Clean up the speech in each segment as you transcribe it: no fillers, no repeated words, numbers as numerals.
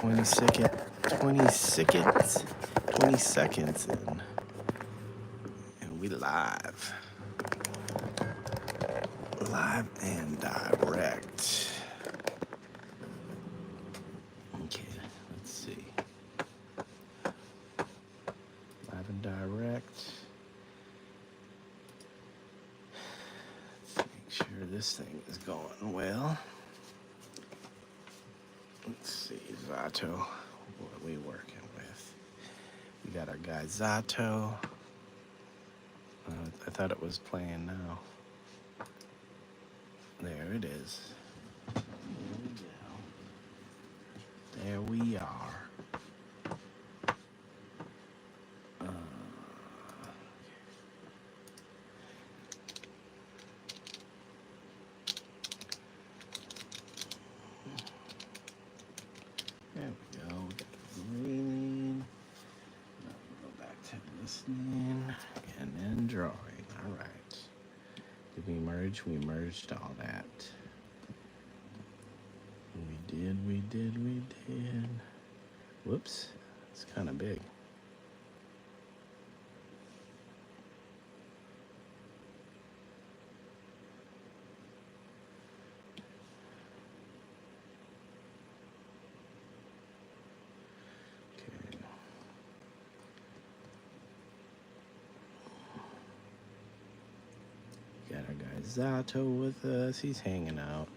20 seconds in. And we live. Live and direct. Okay, let's see. Live and direct. Let's make sure this thing is going well. Let's see, Zato. What are we working with? We got our guy Zato. I thought it was playing now. There it is. There we are. There we go. We got the green. Now we'll go back to listening and then drawing. All right. Did we merge? We merged all that. We did. Whoops. It's kind of big. Got our guy Zato with us. He's hanging out.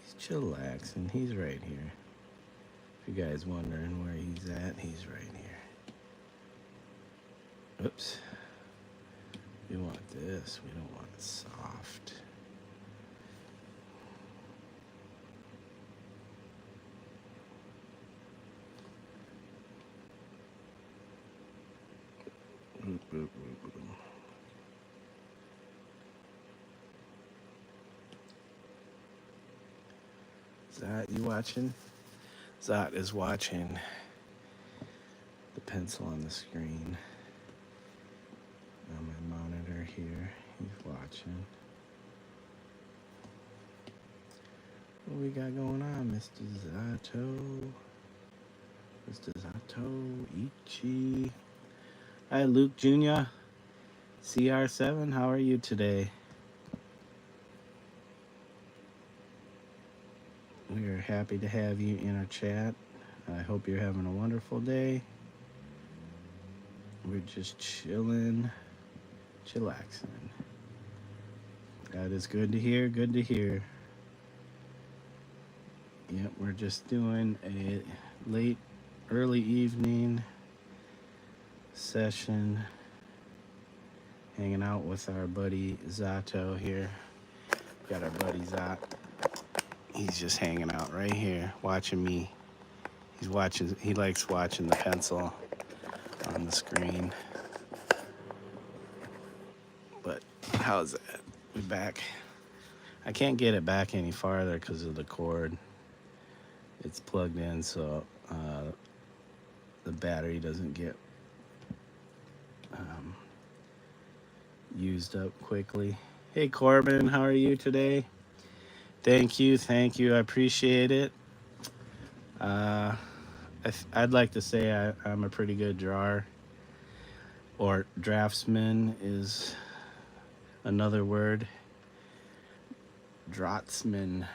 He's chillaxing. He's right here. If you guys wondering where he's at, he's right here. Oops. We want this. We don't want it soft. Zot, you watching? Zot is watching the pencil on the screen on my monitor here. He's watching. What we got going on, Mr. Zato? Mr. Zato, Ichi. Hi, Luke Jr. CR7, how are you today? We are happy to have you in our chat. I hope you're having a wonderful day. We're just chilling, chillaxing. That is good to hear, good to hear. Yep, we're just doing a early evening session, hanging out with our buddy Zato here. Got our buddy Zot. He's just hanging out right here, watching me. He likes watching the pencil on the screen. But how's that? We back. I can't get it back any farther because of the cord. It's plugged in, so the battery doesn't get used up quickly. Hey Corbin, how are you today? Thank you. I appreciate it. I'd like to say I'm a pretty good drawer, or draftsman is another word. Draftsman.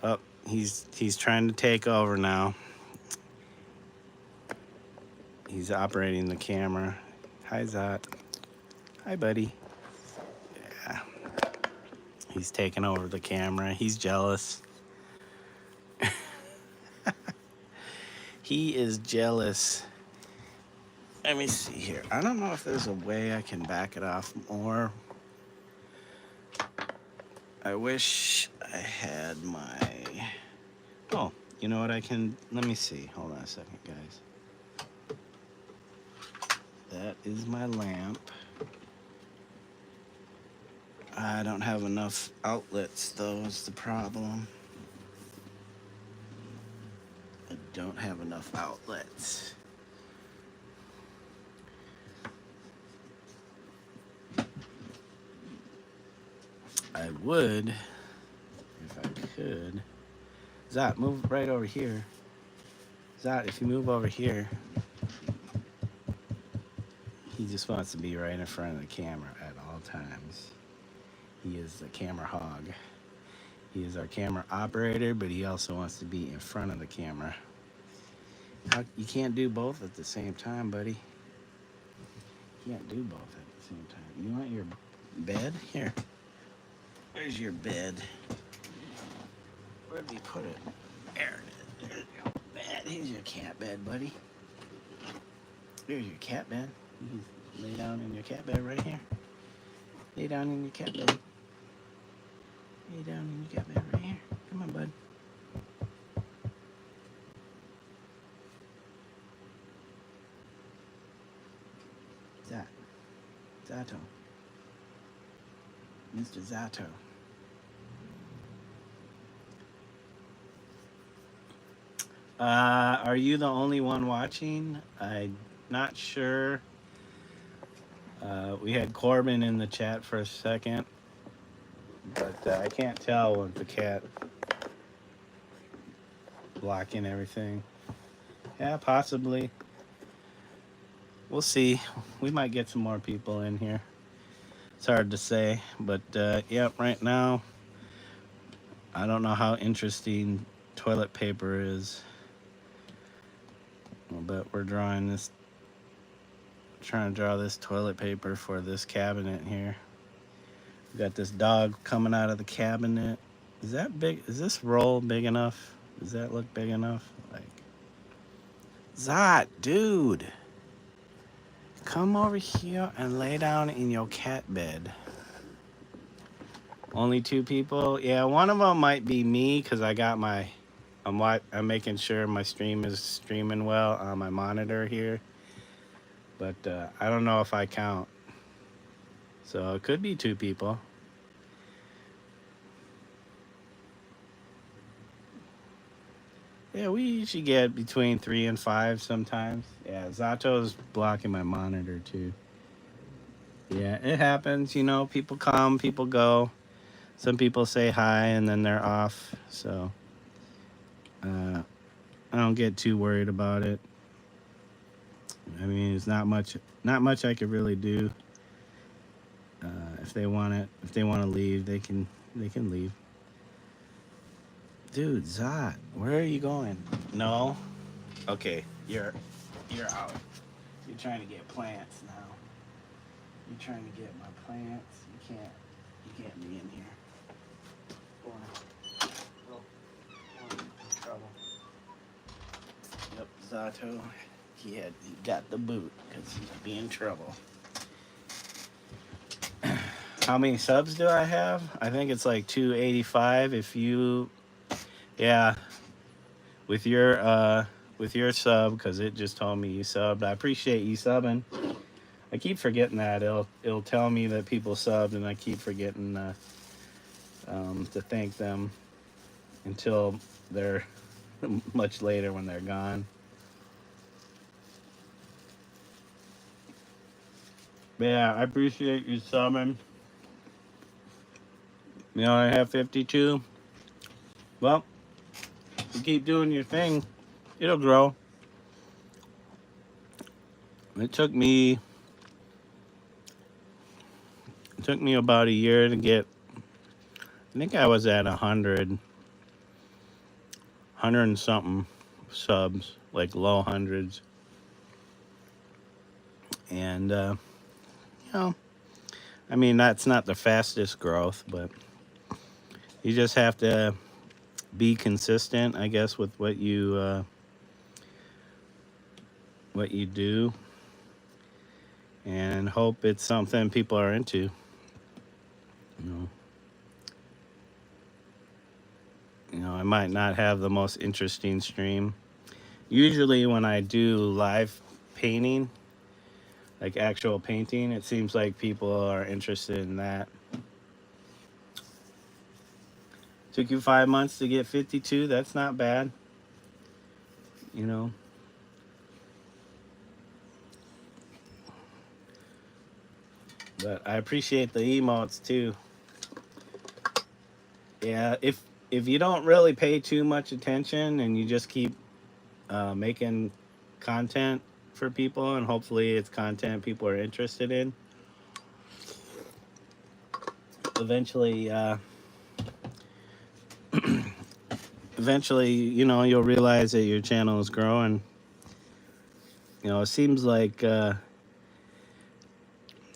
Oh, he's trying to take over now. He's operating the camera. Hi, Zot. Hi, buddy. Yeah. He's taking over the camera. He's jealous. He is jealous. Let me see here. I don't know if there's a way I can back it off more. I wish I had my... Oh, you know what I can... Let me see. Hold on a second, guys. That is my lamp. I don't have enough outlets, though, is the problem. I don't have enough outlets. I would, if I could, Zot, move right over here. Zot, if you move over here, he just wants to be right in front of the camera at all times. He is the camera hog. He is our camera operator, but he also wants to be in front of the camera. You can't do both at the same time, buddy. You can't do both at the same time. You want your bed? Here. Where's your bed? Where'd we put it? There it is. There's your bed. Here's your cat bed, buddy. There's your cat bed. You can lay down in your cat bed right here. Lay down in your cat bed. Lay down in your cat bed right here. Come on, bud. Zato. Mr. Zato. Are you the only one watching? I'm not sure. We had Corbin in the chat for a second, but I can't tell with the cat blocking everything. Yeah, possibly. We'll see. We might get some more people in here. It's hard to say, but yeah, right now, I don't know how interesting toilet paper is, but we're trying to draw this toilet paper for this cabinet here. We got this dog coming out of the cabinet. Is that big? Is this roll big enough? Does that look big enough? Like, Zot, dude. Come over here and lay down in your cat bed. Only 2 people? Yeah, one of them might be me because I got I'm making sure my stream is streaming well on my monitor here. But I don't know if I count. So it could be 2 people. Yeah, we usually get between 3 and 5 sometimes. Yeah, Zato's blocking my monitor too. Yeah, it happens. You know, people come, people go. Some people say hi and then they're off. So I don't get too worried about it. I mean, it's not much I could really do. If they want to leave, they can leave. Dude, Zot, where are you going? No? Okay, you're out. You're trying to get plants now. You're trying to get my plants. You can't be in here. Trouble. Yep, Zato, he got the boot because he's being trouble. How many subs do I have? I think it's like 285. If you, yeah, with your sub, because it just told me you subbed. I appreciate you subbing. I keep forgetting that it'll tell me that people subbed, and I keep forgetting to thank them until they're much later when they're gone. But yeah, I appreciate you subbing. You know, I have 52. Well, you keep doing your thing, it'll grow. It took me about a year to get, I think I was at 100 and something subs, like low hundreds. And, you know, I mean, that's not the fastest growth, but you just have to be consistent, I guess, with what you do, and hope it's something people are into. You know, I might not have the most interesting stream. Usually when I do live painting, like actual painting, it seems like people are interested in that. Took you 5 months to get 52. That's not bad. You know. But I appreciate the emotes too. Yeah, if if you don't really pay too much attention and you just keep making content for people, and hopefully it's content people are interested in, eventually eventually, you know, you'll realize that your channel is growing. You know, it seems like you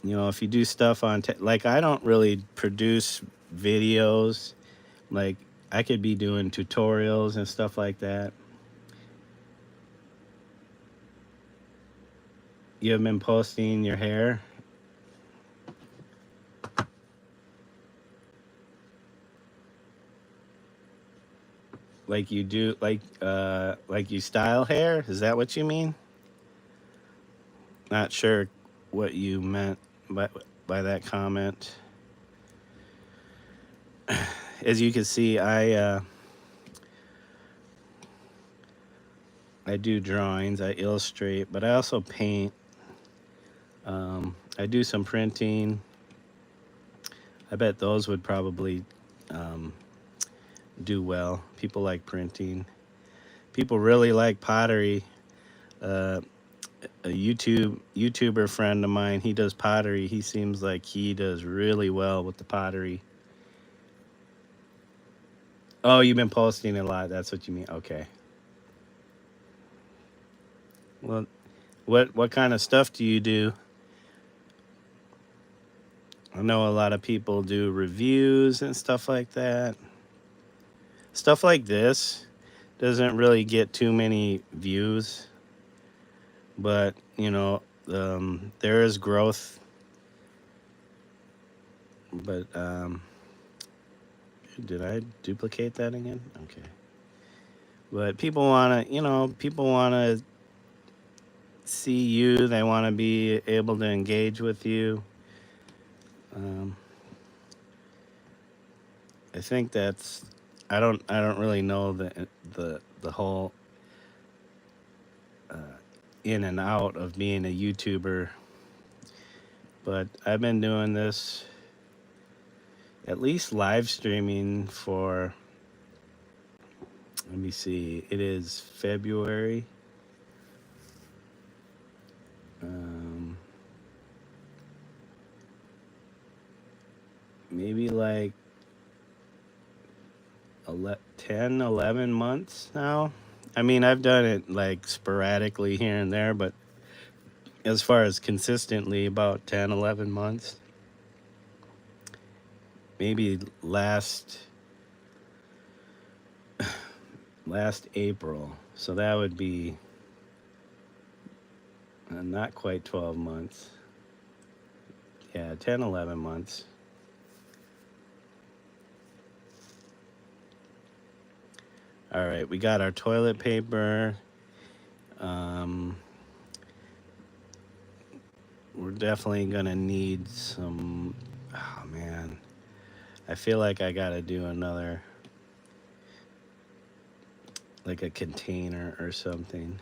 know, if you do stuff on like, I don't really produce videos. Like, I could be doing tutorials and stuff like that. You have been posting your hair. Like you do, like you style hair? Is that what you mean? Not sure what you meant by that comment. As you can see, I do drawings, I illustrate, but I also paint. I do some printing. I bet those would probably do well. People like printing. People really like pottery. A YouTuber friend of mine, he does pottery. He seems like he does really well with the pottery. Oh, you've been posting a lot. That's what you mean. Okay. Well, what kind of stuff do you do? I know a lot of people do reviews and stuff like that. Stuff like this doesn't really get too many views, but you know, there is growth. But did I duplicate that again? Okay. But people want to, you know, people want to see you. They want to be able to engage with you. I think that's. I don't really know the whole in and out of being a YouTuber, but I've been doing this, at least live streaming, for. Let me see. It is February. Maybe like 10, 11 months now. I mean, I've done it like sporadically here and there, but as far as consistently, about 10, 11 months. Maybe last April. So that would be not quite 12 months. Yeah, 10, 11 months. All right, we got our toilet paper. We're definitely gonna need some. Oh man, I feel like I gotta do another, like a container or something.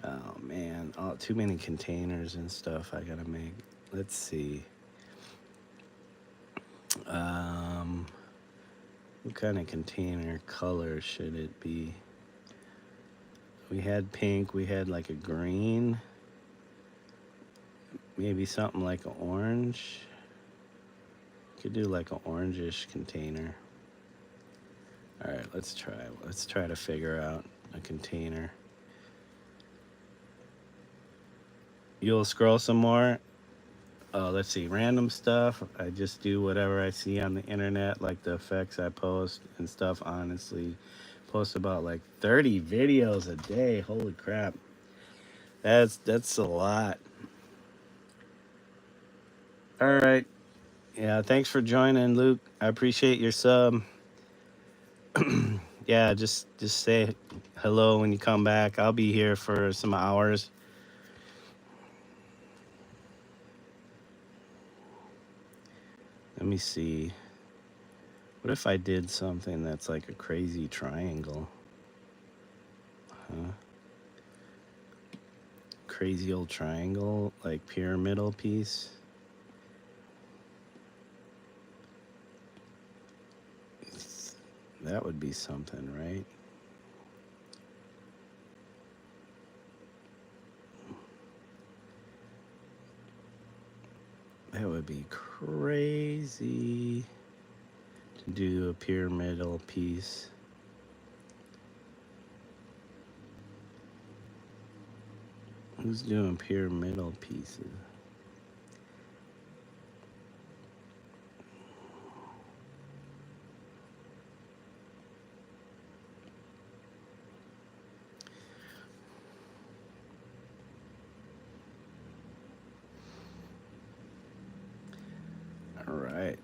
Oh man, oh, too many containers and stuff I gotta make. Let's see. What kind of container color should it be? We had pink, we had like a green, maybe something like an orange. Could do like an orangish container. All right, let's try to figure out a container. You'll scroll some more. Let's see, random stuff. I just do whatever I see on the internet, like the effects I post and stuff. Honestly, post about like 30 videos a day. Holy crap, that's a lot. All right, yeah. Thanks for joining, Luke. I appreciate your sub. Yeah, just say hello when you come back. I'll be here for some hours. Let me see. What if I did something that's like a crazy triangle? Huh? Crazy old triangle, like pyramidal piece. That would be something, right? That would be crazy to do a pyramidal piece. Who's doing pyramidal pieces? All right.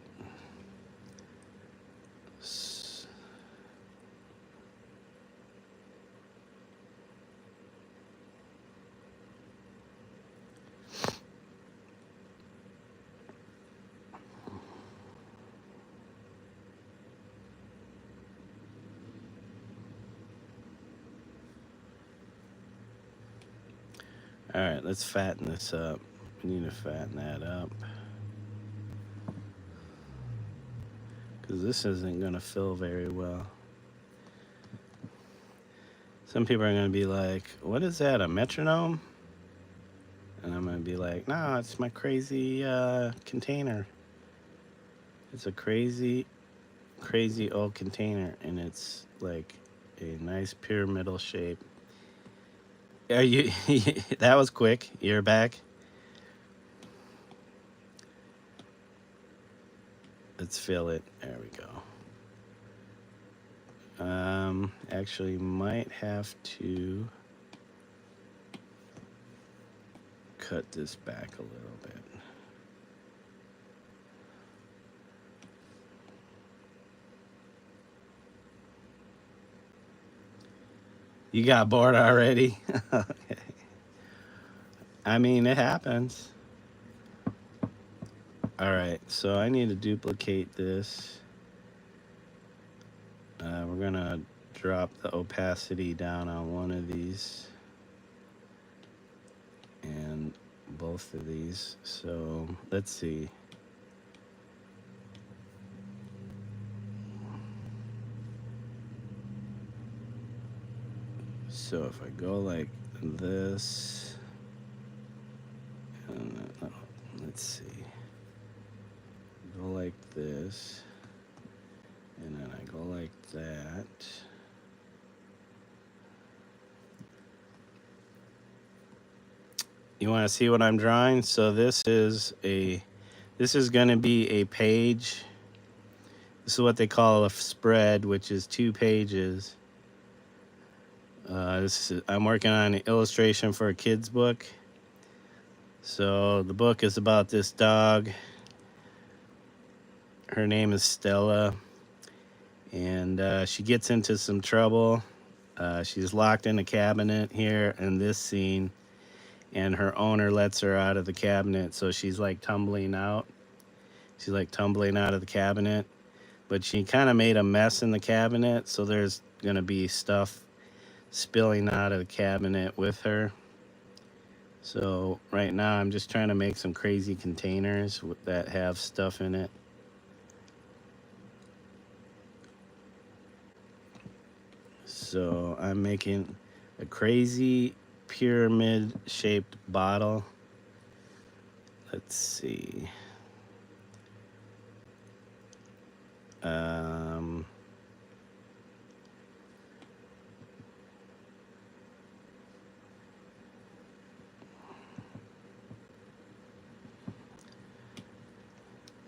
All right, let's fatten this up. We need to fatten that up. Because this isn't going to fill very well. Some people are going to be like, what is that, a metronome? And I'm going to be like, no, it's my crazy container. It's a crazy, crazy old container. And it's like a nice pyramidal shape. Are you? That was quick. You're back. Let's fill it. There we go. Actually might have to cut this back a little bit. You got bored already? Okay. I mean, it happens. All right, so I need to duplicate this. We're gonna drop the opacity down on one of these and both of these. So let's see. So if I go like this, and let's see, go like this, and then I go like that. You want to see what I'm drawing? So this is going to be a page. This is what they call a spread, which is 2 pages. I'm working on an illustration for a kid's book. So the book is about this dog. Her name is Stella, and she gets into some trouble. She's locked in a cabinet here in this scene, and her owner lets her out of the cabinet, so she's like tumbling out. She's like tumbling out of the cabinet, but she kind of made a mess in the cabinet, so there's gonna be stuff spilling out of the cabinet with her. So right now I'm just trying to make some crazy containers that have stuff in it. So I'm making a crazy pyramid shaped bottle. Let's see.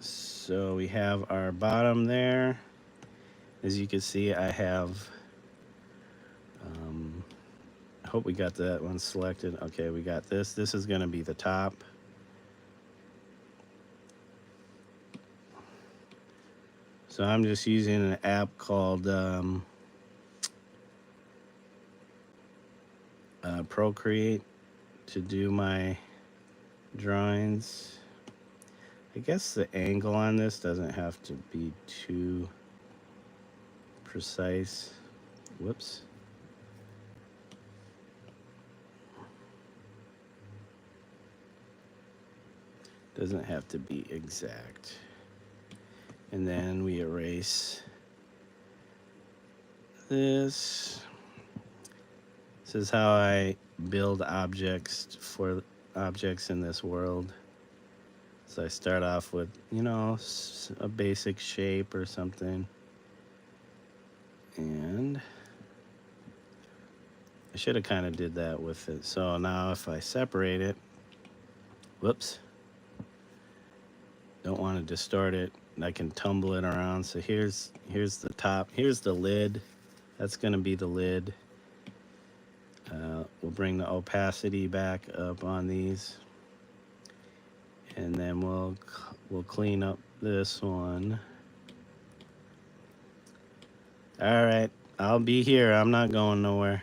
So we have our bottom there. As you can see, I have, I hope we got that one selected. Okay, we got this. This is gonna be the top. So I'm just using an app called Procreate to do my drawings. I guess the angle on this doesn't have to be too precise. Whoops. Doesn't have to be exact. And then we erase this. This is how I build objects for objects in this world. So I start off with, you know, a basic shape or something. And I should have kind of did that with it. So now if I separate it, whoops, don't want to distort it. I can tumble it around. So here's the top. Here's the lid. That's going to be the lid. We'll bring the opacity back up on these. And then we'll clean up this one. All right, I'll be here. I'm not going nowhere.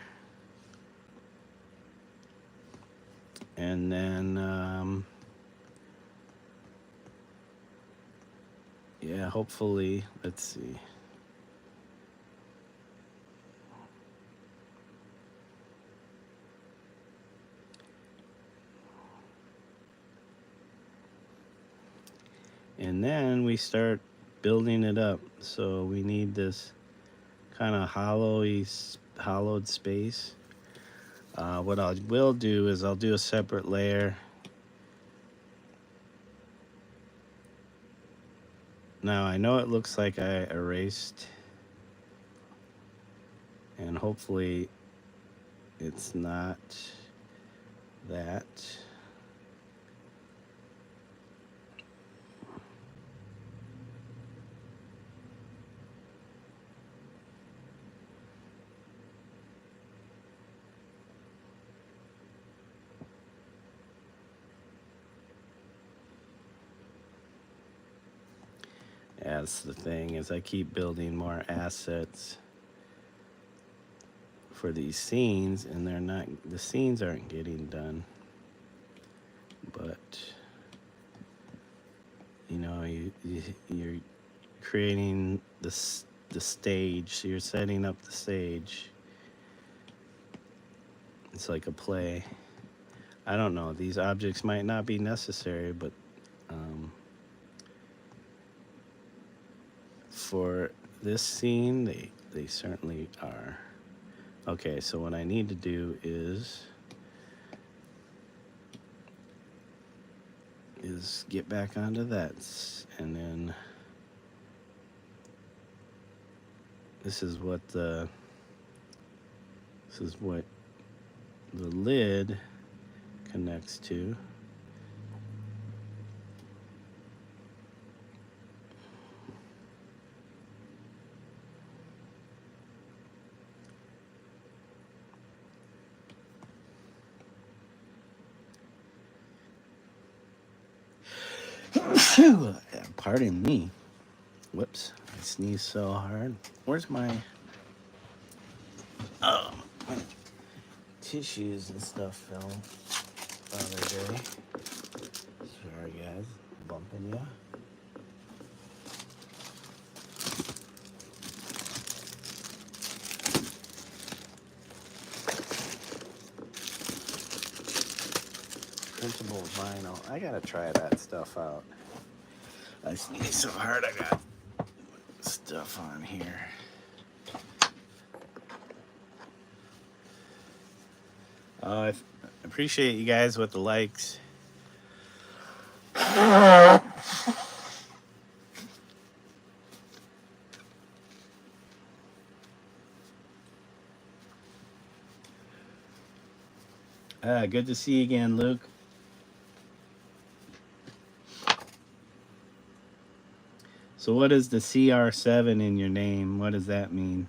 And then, yeah, hopefully, let's see. And then we start building it up. So we need this kind of hollowed space. What I will do is I'll do a separate layer. Now I know it looks like I erased, and hopefully it's not that. That's the thing, is I keep building more assets for these scenes, and the scenes aren't getting done. But you know, you're creating the stage, so you're setting up the stage. It's like a play. I don't know, these objects might not be necessary, but for this scene, they certainly are. Okay, so what I need to do is get back onto that, and then this is what the lid connects to. Pardon me. Whoops, I sneezed so hard. Where's my tissues and stuff fell the other day? Sorry guys, bumping ya. Printable vinyl. I gotta try that stuff out. I sneezed so hard I got stuff on here. I appreciate you guys with the likes. Good to see you again, Luke. So what is the CR7 in your name? What does that mean?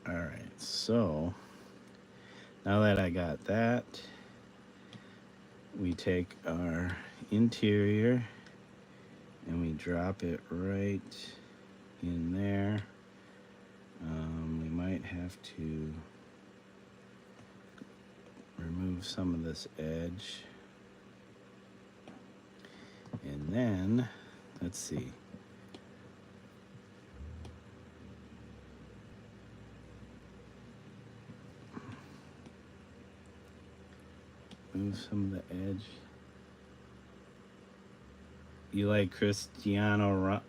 All right, so now that I got that, we take our interior and we drop it right in there. We might have to remove some of this edge. And then, let's see. Move some of the edge. You like Cristiano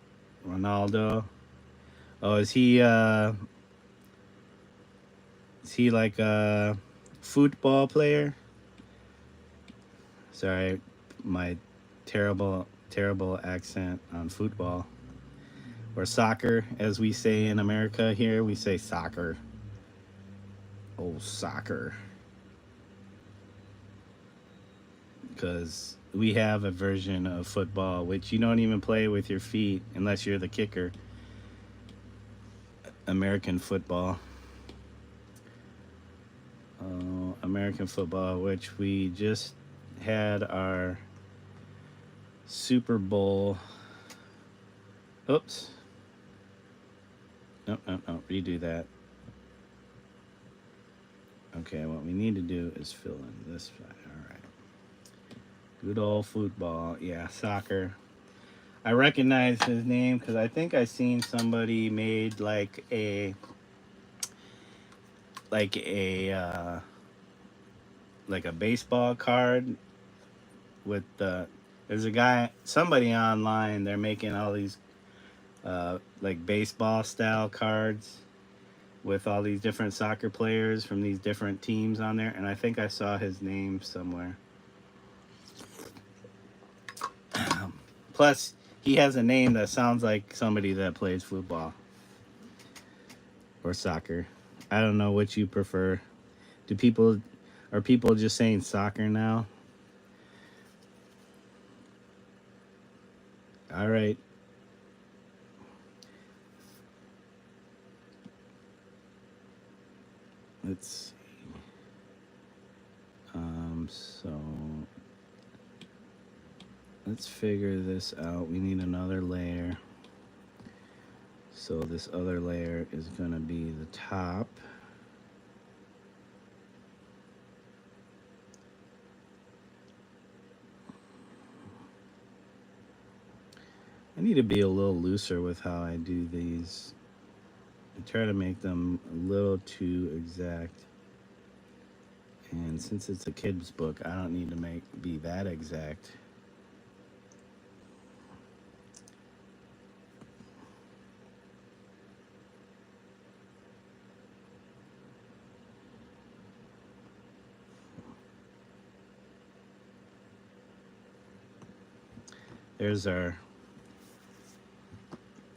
Ronaldo? Oh, is he like a football player? Sorry, my terrible accent on football or soccer, as we say in America here. We say soccer. Oh, soccer, because we have a version of football which you don't even play with your feet unless you're the kicker. American football. American football, which we just had our Super Bowl. Oops. No. Redo that. Okay, what we need to do is fill in this side. All right. Good old football. Yeah, soccer. I recognize his name because I think I seen somebody made like a baseball card with the. There's a guy, somebody online. They're making all these like baseball style cards with all these different soccer players from these different teams on there, and I think I saw his name somewhere. Plus, he has a name that sounds like somebody that plays football or soccer. I don't know what you prefer. Are people just saying soccer now? All right. Let's see. So let's figure this out. We need another layer. So this other layer is gonna be the top. I need to be a little looser with how I do these. I try to make them a little too exact. And since it's a kid's book, I don't need to be that exact.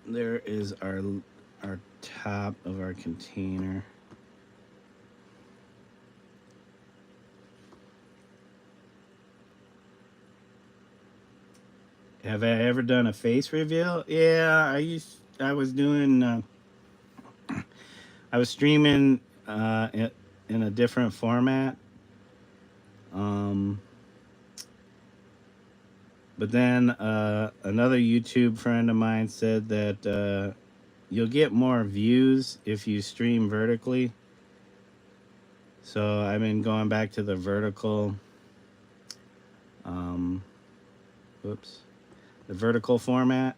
There is our top of our container. Have I ever done a face reveal? Yeah, I was doing. I was streaming in a different format. Um, but then another YouTube friend of mine said that you'll get more views if you stream vertically. So I've been going back to the vertical. Whoops. The vertical format.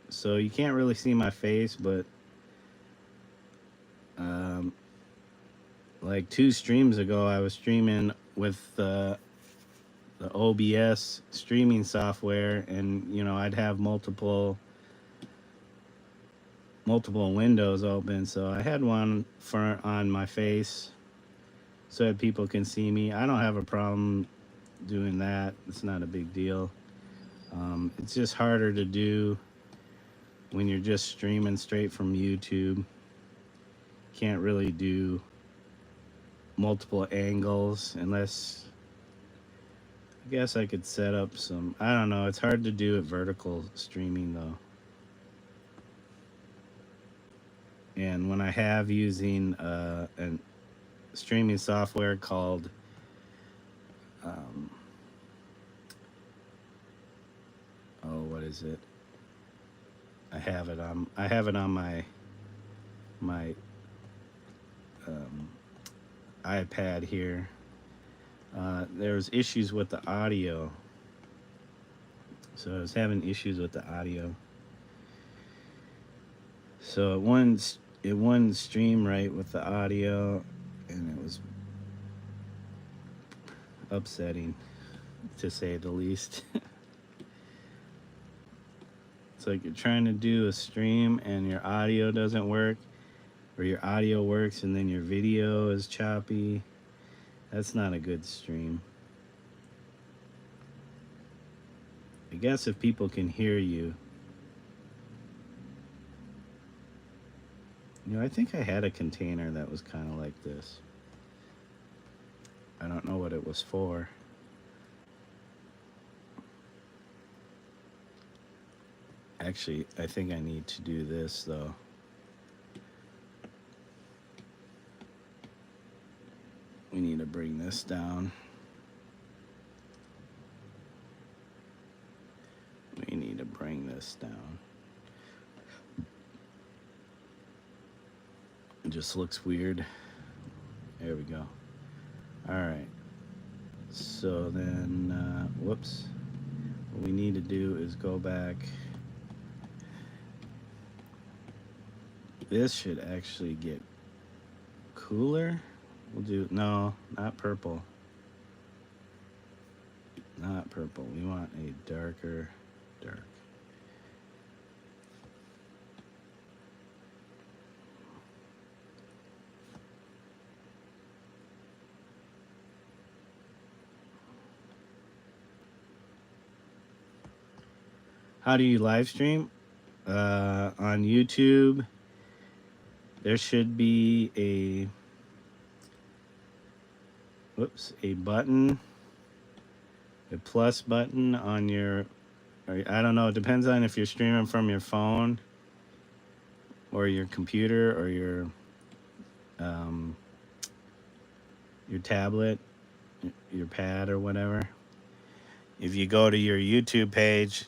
So you can't really see my face, but like 2 streams ago, I was streaming with the OBS streaming software, and I'd have multiple windows open. So I had one on my face so that people can see me. I don't have a problem doing that. It's not a big deal. It's just harder to do when you're just streaming straight from YouTube. Can't really do multiple angles unless, I guess I could set up some, I don't know, it's hard to do it vertical streaming though. And when I have using a streaming software called what is it? I have it on my iPad here. There's issues with the audio. So I was having issues with the audio. So it wouldn't stream right with the audio, and upsetting, to say the least. It's like you're trying to do a stream and your audio doesn't work, or your audio works and then your video is choppy. That's not a good stream. I guess if people can hear you. You know, I think I had a container that was kind of like this. I don't know what it was for. Actually, I think I need to do this though. We need to bring this down. We need to bring this down. It just looks weird. There we go. All right. So then, whoops. What we need to do is go back. This should actually get cooler. We'll do, no, not purple. Not purple. We want a dark. How do you live stream? On YouTube, there should be a button, a plus button on your, or I don't know, it depends on if you're streaming from your phone or your computer or your tablet, your pad or whatever. If you go to your YouTube page,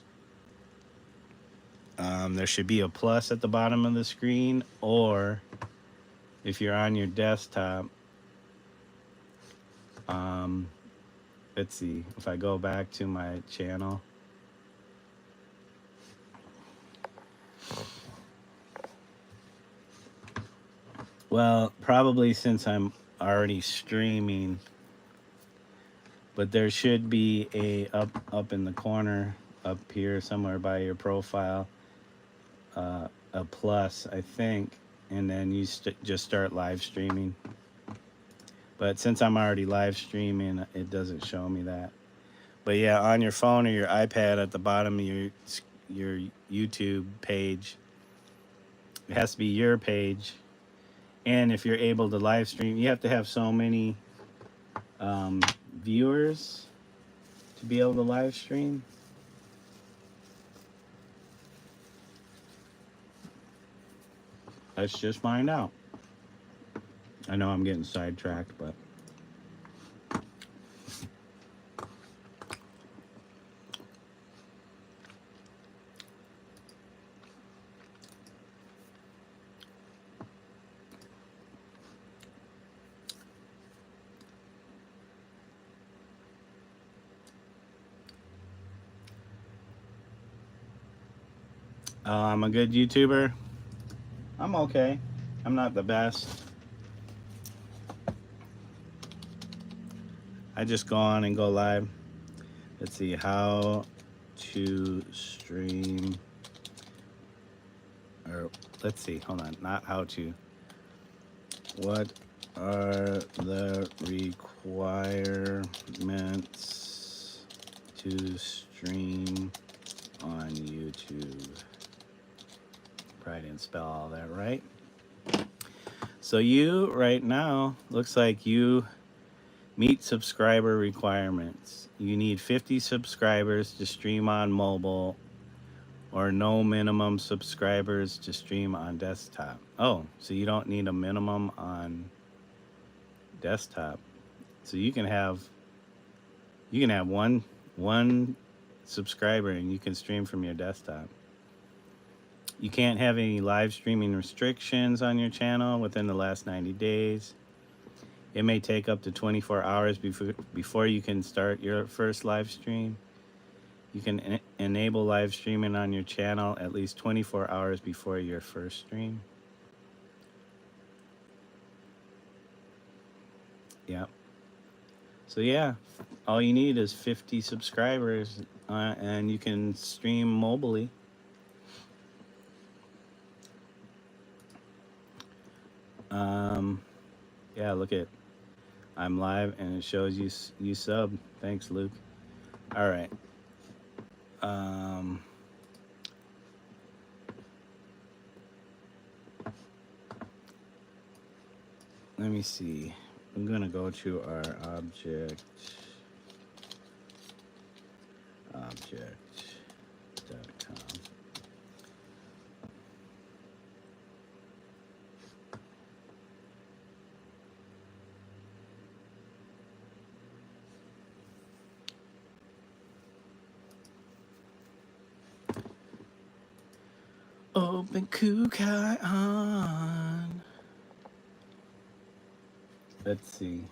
there should be a plus at the bottom of the screen, or if you're on your desktop, let's see, if I go back to my channel, well, probably since I'm already streaming, but there should be a up in the corner, up here somewhere by your profile, a plus, I think, and then you just start live streaming. But since I'm already live streaming, it doesn't show me that. But yeah, on your phone or your iPad at the bottom of your YouTube page, it has to be your page. And if you're able to live stream, you have to have so many viewers to be able to live stream. Let's just find out. I know I'm getting sidetracked, but I'm a good YouTuber. I'm okay. I'm not the best. I just go on and go live. Let's see, how to stream, or let's see, hold on, not how to. What are the requirements to stream on YouTube? Probably didn't spell all that right. So you, right now, looks like you meet subscriber requirements. You need 50 subscribers to stream on mobile, or no minimum subscribers to stream on desktop. Oh, so you don't need a minimum on desktop. So you can have one subscriber and you can stream from your desktop. You can't have any live streaming restrictions on your channel within the last 90 days. It may take up to 24 hours before you can start your first live stream. You can enable live streaming on your channel at least 24 hours before your first stream. Yeah. So yeah, All you need is 50 subscribers, and you can stream mobily. Yeah, look at, I'm live and it shows you sub. Thanks, Luke. All right. Let me see. I'm gonna go to our object.com. Open Kukai on. Let's see.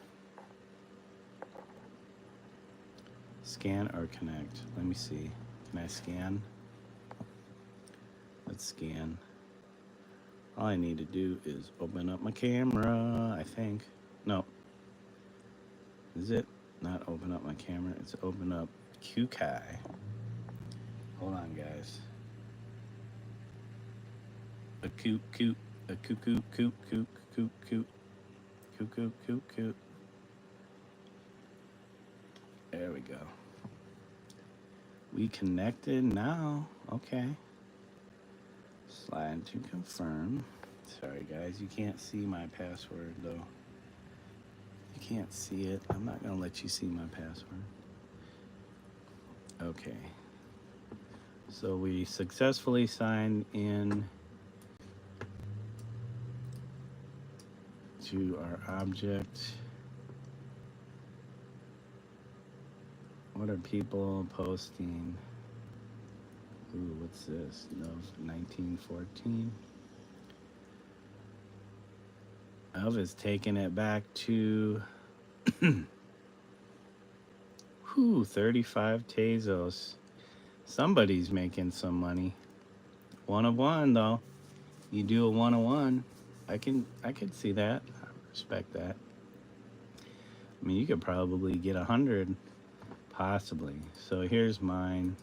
Scan or connect. Let me see. Can I scan? Let's scan. All I need to do is open up my camera, I think. No. Is it? Not open up my camera. It's open up Kukai. Hold on, guys. A coot. There we go. We connected now. Okay. Slide to confirm. Sorry, guys. You can't see my password, though. You can't see it. I'm not going to let you see my password. Okay. So we successfully signed in to our object. What are people posting? Ooh, what's this? No, 1914. Elvis taking it back to 35 Tezos. Somebody's making some money. 1 of 1 though. You do a 1 of 1. I can see that. I respect that. I mean, you could probably get 100, possibly. So here's mine.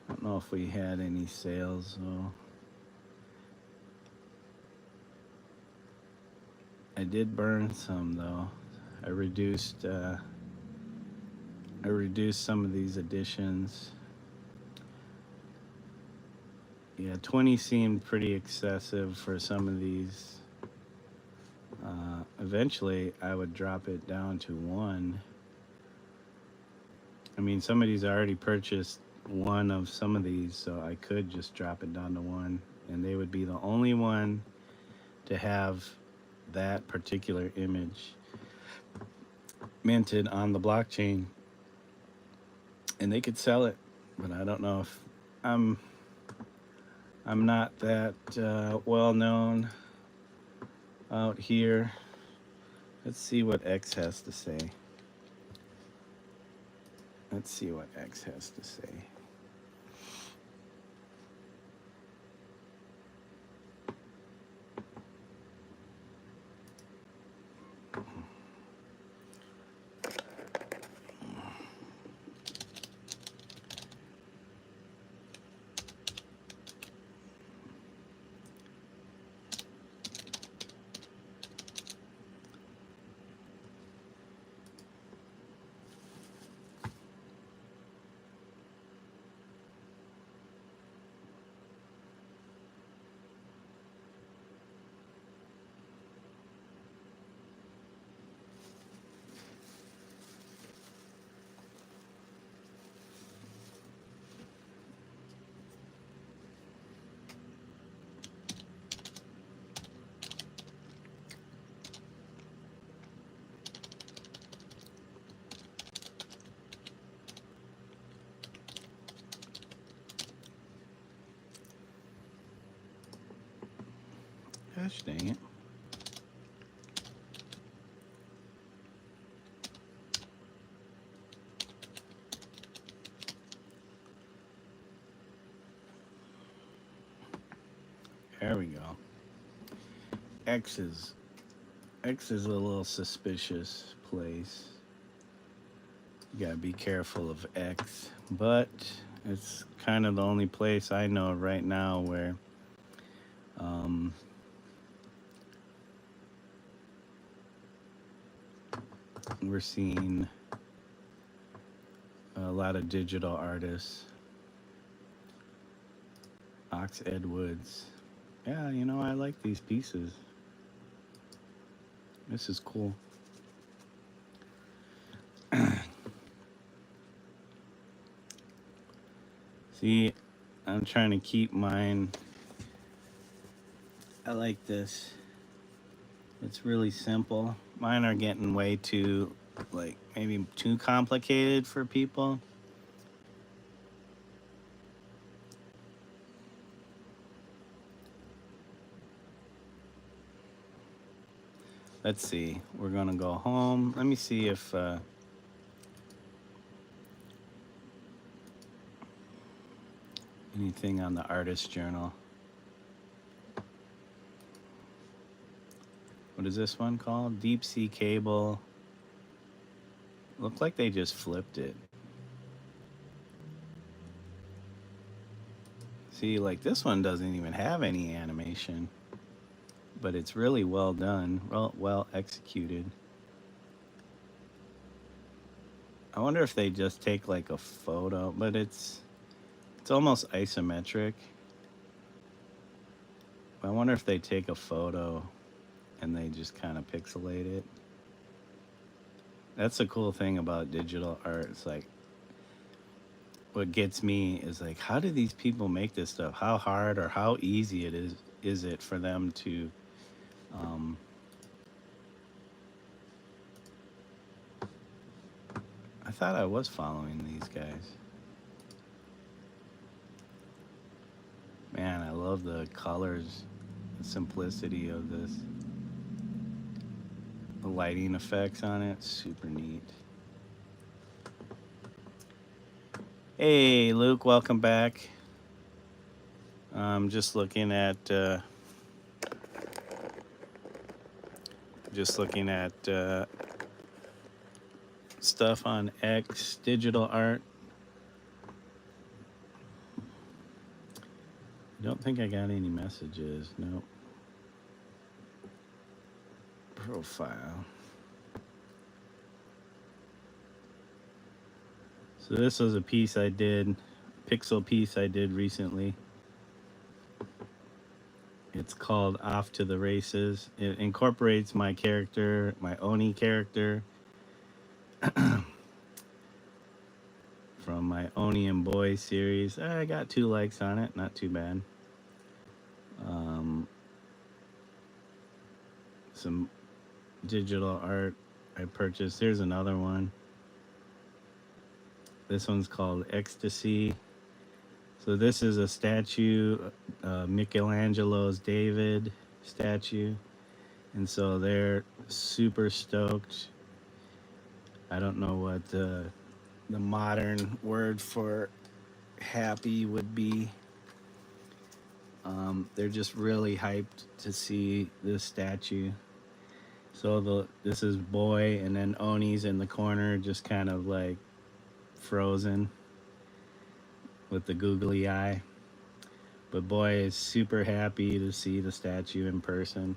I don't know if we had any sales though. I did burn some though. I reduced some of these editions. Yeah, 20 seemed pretty excessive for some of these. Eventually, I would drop it down to 1. I mean, somebody's already purchased 1 of some of these, so I could just drop it down to 1, and they would be the only one to have that particular image minted on the blockchain, and they could sell it. But I don't know if I'm not that well known out here. Let's see what X has to say. Let's see what X has to say. Gosh dang it. There we go. X is X is a little suspicious place. You gotta be careful of X, but it's kind of the only place I know of right now where um, we're seeing a lot of digital artists. Ox Edwards. Yeah, you know, I like these pieces. This is cool. See, I'm trying to keep mine. I like this. It's really simple. Mine are getting way too, like, maybe too complicated for people. Let's see. We're gonna go home. Let me see if anything on the artist journal. What is this one called? Deep sea cable. Looked like they just flipped it. See, like this one doesn't even have any animation, but it's really well done, well executed. I wonder if they just take like a photo, but it's almost isometric. I wonder if they take a photo and they just kind of pixelate it. That's the cool thing about digital art. It's like what gets me is like, how do these people make this stuff? How hard or how easy is it for them to um, I thought I was following these guys. Man, I love the colors, the simplicity of this. The lighting effects on it, super neat. Hey, Luke, welcome back. I'm just looking at stuff on X, digital art. I don't think I got any messages. Nope. Profile. So this was a piece I did, pixel piece I did recently. It's called Off to the Races. It incorporates my character, my Oni character, from my Oni and Boy series. I got 2 likes on it, not too bad. Some digital art I purchased. Here's another one. This one's called Ecstasy. So this is a statue, Michelangelo's David statue. And so they're super stoked. I don't know what the modern word for happy would be. They're just really hyped to see this statue. So this is Boy, and then Oni's in the corner, just kind of like frozen with the googly eye. But Boy is super happy to see the statue in person.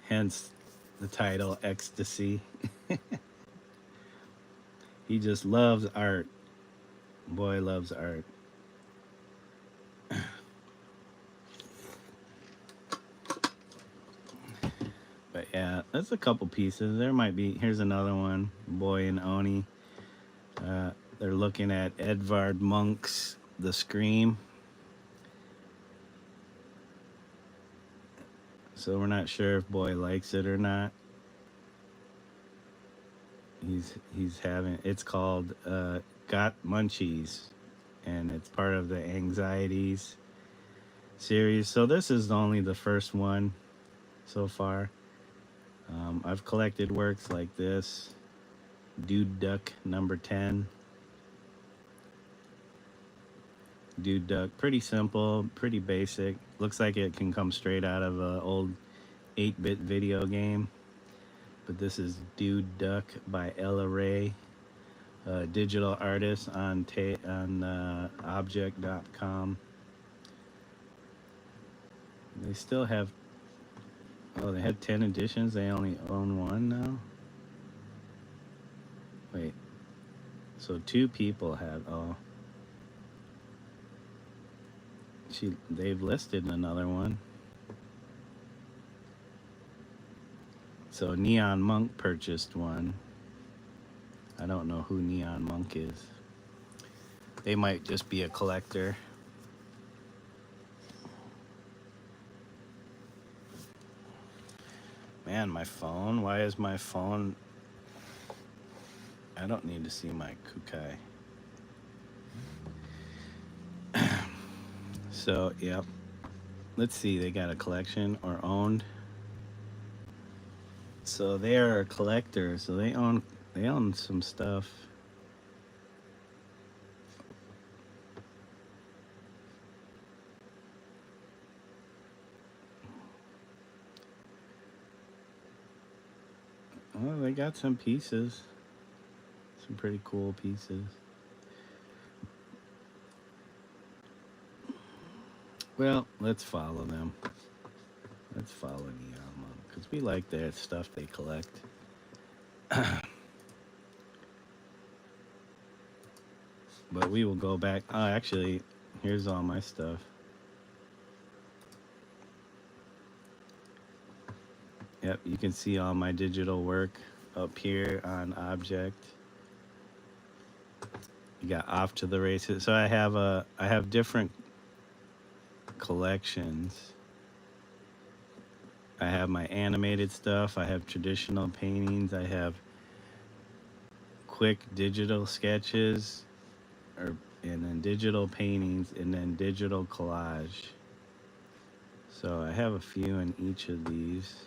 Hence the title, Ecstasy. He just loves art. Boy loves art. But yeah, that's a couple pieces. There might be, here's another one, Boy and Oni. They're looking at Edvard Munch's The Scream. So we're not sure if Boy likes it or not. He's having, it's called Got Munchies, and it's part of the Anxieties series. So this is only the first one so far. I've collected works like this, Dude Duck number 10, Dude Duck. Pretty simple, pretty basic. Looks like it can come straight out of an old 8-bit video game. But this is Dude Duck by Ella Ray, a digital artist on object.com. They still have, oh, they had 10 editions. They only own one now. Wait, so 2 people have, oh. They've listed another one. So Neon Monk purchased one. I don't know who Neon Monk is. They might just be a collector. Man, my phone. Why is my phone? I don't need to see my Kukai. So, yep. Let's see. They got a collection or owned. So they are a collector. So they own some stuff. Oh, they got some pieces. Some pretty cool pieces. Well, let's follow them. Let's follow Neon Monk because we like their stuff they collect. But we will go back. Oh, actually, here's all my stuff. Yep, you can see all my digital work up here on Object. You got Off to the Races. So I have different collections. I have my animated stuff. I have traditional paintings. I have quick digital sketches, and then digital paintings, and then digital collage. So I have a few in each of these.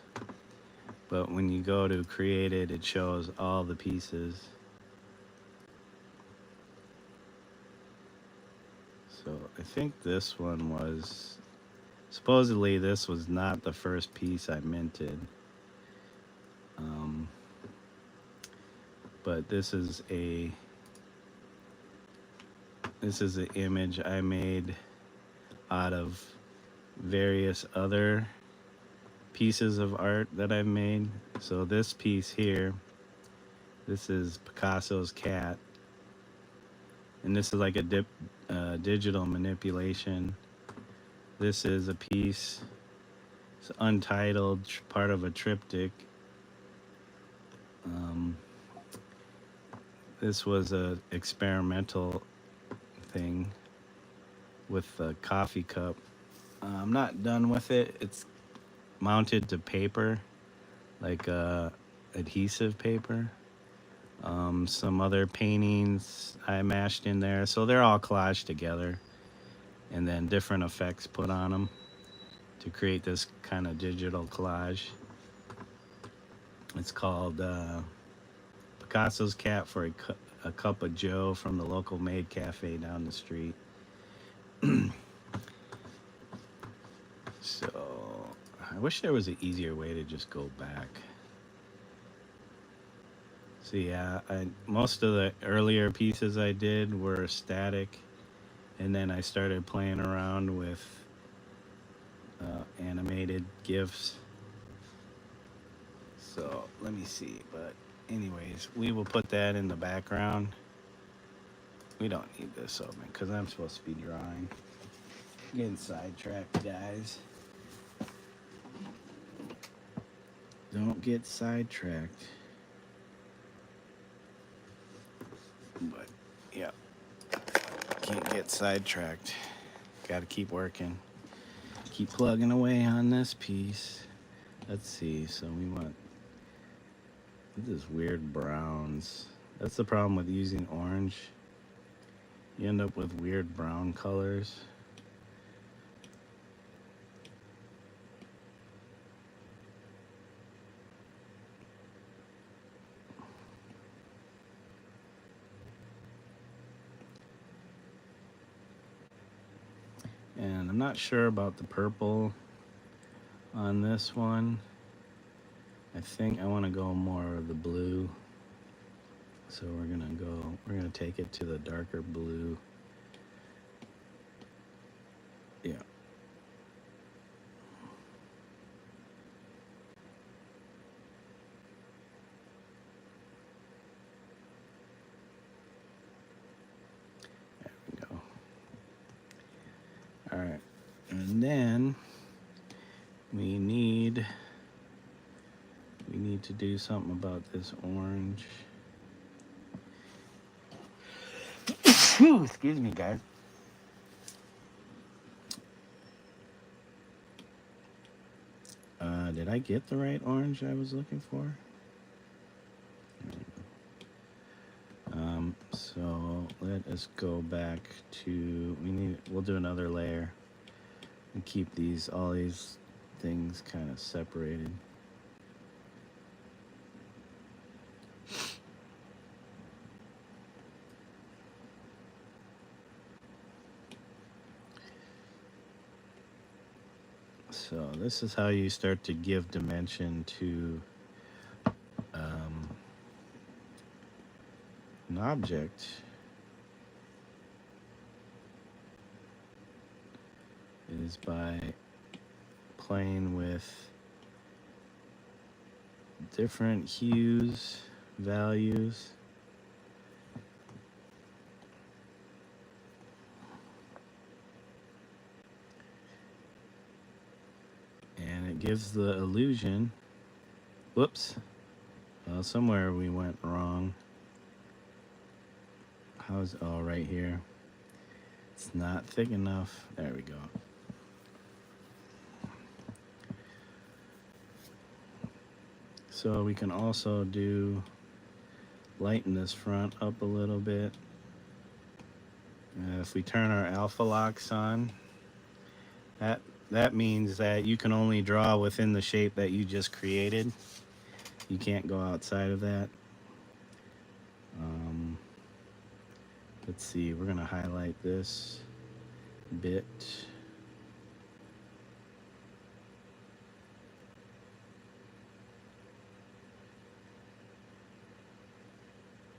But when you go to create it, it shows all the pieces. So I think this one was, supposedly this was not the first piece I minted. But this is an image I made out of various other pieces of art that I've made. So this piece here, this is Picasso's cat. And this is like a digital manipulation. This is a piece, it's untitled, part of a triptych. This was a experimental thing with a coffee cup. I'm not done with it. It's mounted to paper, like adhesive paper. Some other paintings I mashed in there. So they're all collaged together and then different effects put on them to create this kind of digital collage. It's called Picasso's Cat for a Cup of Joe from the local maid cafe down the street. So I wish there was an easier way to just go back. So yeah, most of the earlier pieces I did were static, and then I started playing around with animated GIFs. So let me see, but anyways, we will put that in the background. We don't need this open because I'm supposed to be drawing. Getting sidetracked, guys. Don't get sidetracked. But yeah, can't get sidetracked. Got to keep working. Keep plugging away on this piece. Let's see. So we want this is weird browns. That's the problem with using orange. You end up with weird brown colors. And I'm not sure about the purple on this one. I think I want to go more of the blue. So we're gonna take it to the darker blue. Yeah. There we go. All right. And then we need to do something about this orange. Excuse me, guys. Did I get the right orange I was looking for? So let us go back to, we'll do another layer and keep all these things kind of separated. So this is how you start to give dimension to an object. Is by playing with different hues, values. And it gives the illusion. Whoops. Well, somewhere we went wrong. Oh, right here. It's not thick enough. There we go. So we can also lighten this front up a little bit. If we turn our alpha locks on, that means that you can only draw within the shape that you just created. You can't go outside of that. Let's see, we're gonna highlight this bit.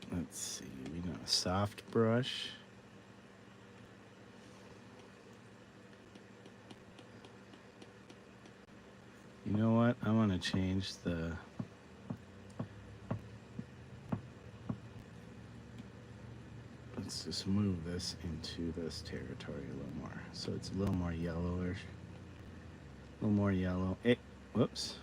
Let's see, we got a soft brush. You know what? I want to change let's just move this into this territory a little more. So it's a little more yellowish. A little more yellow. Whoops.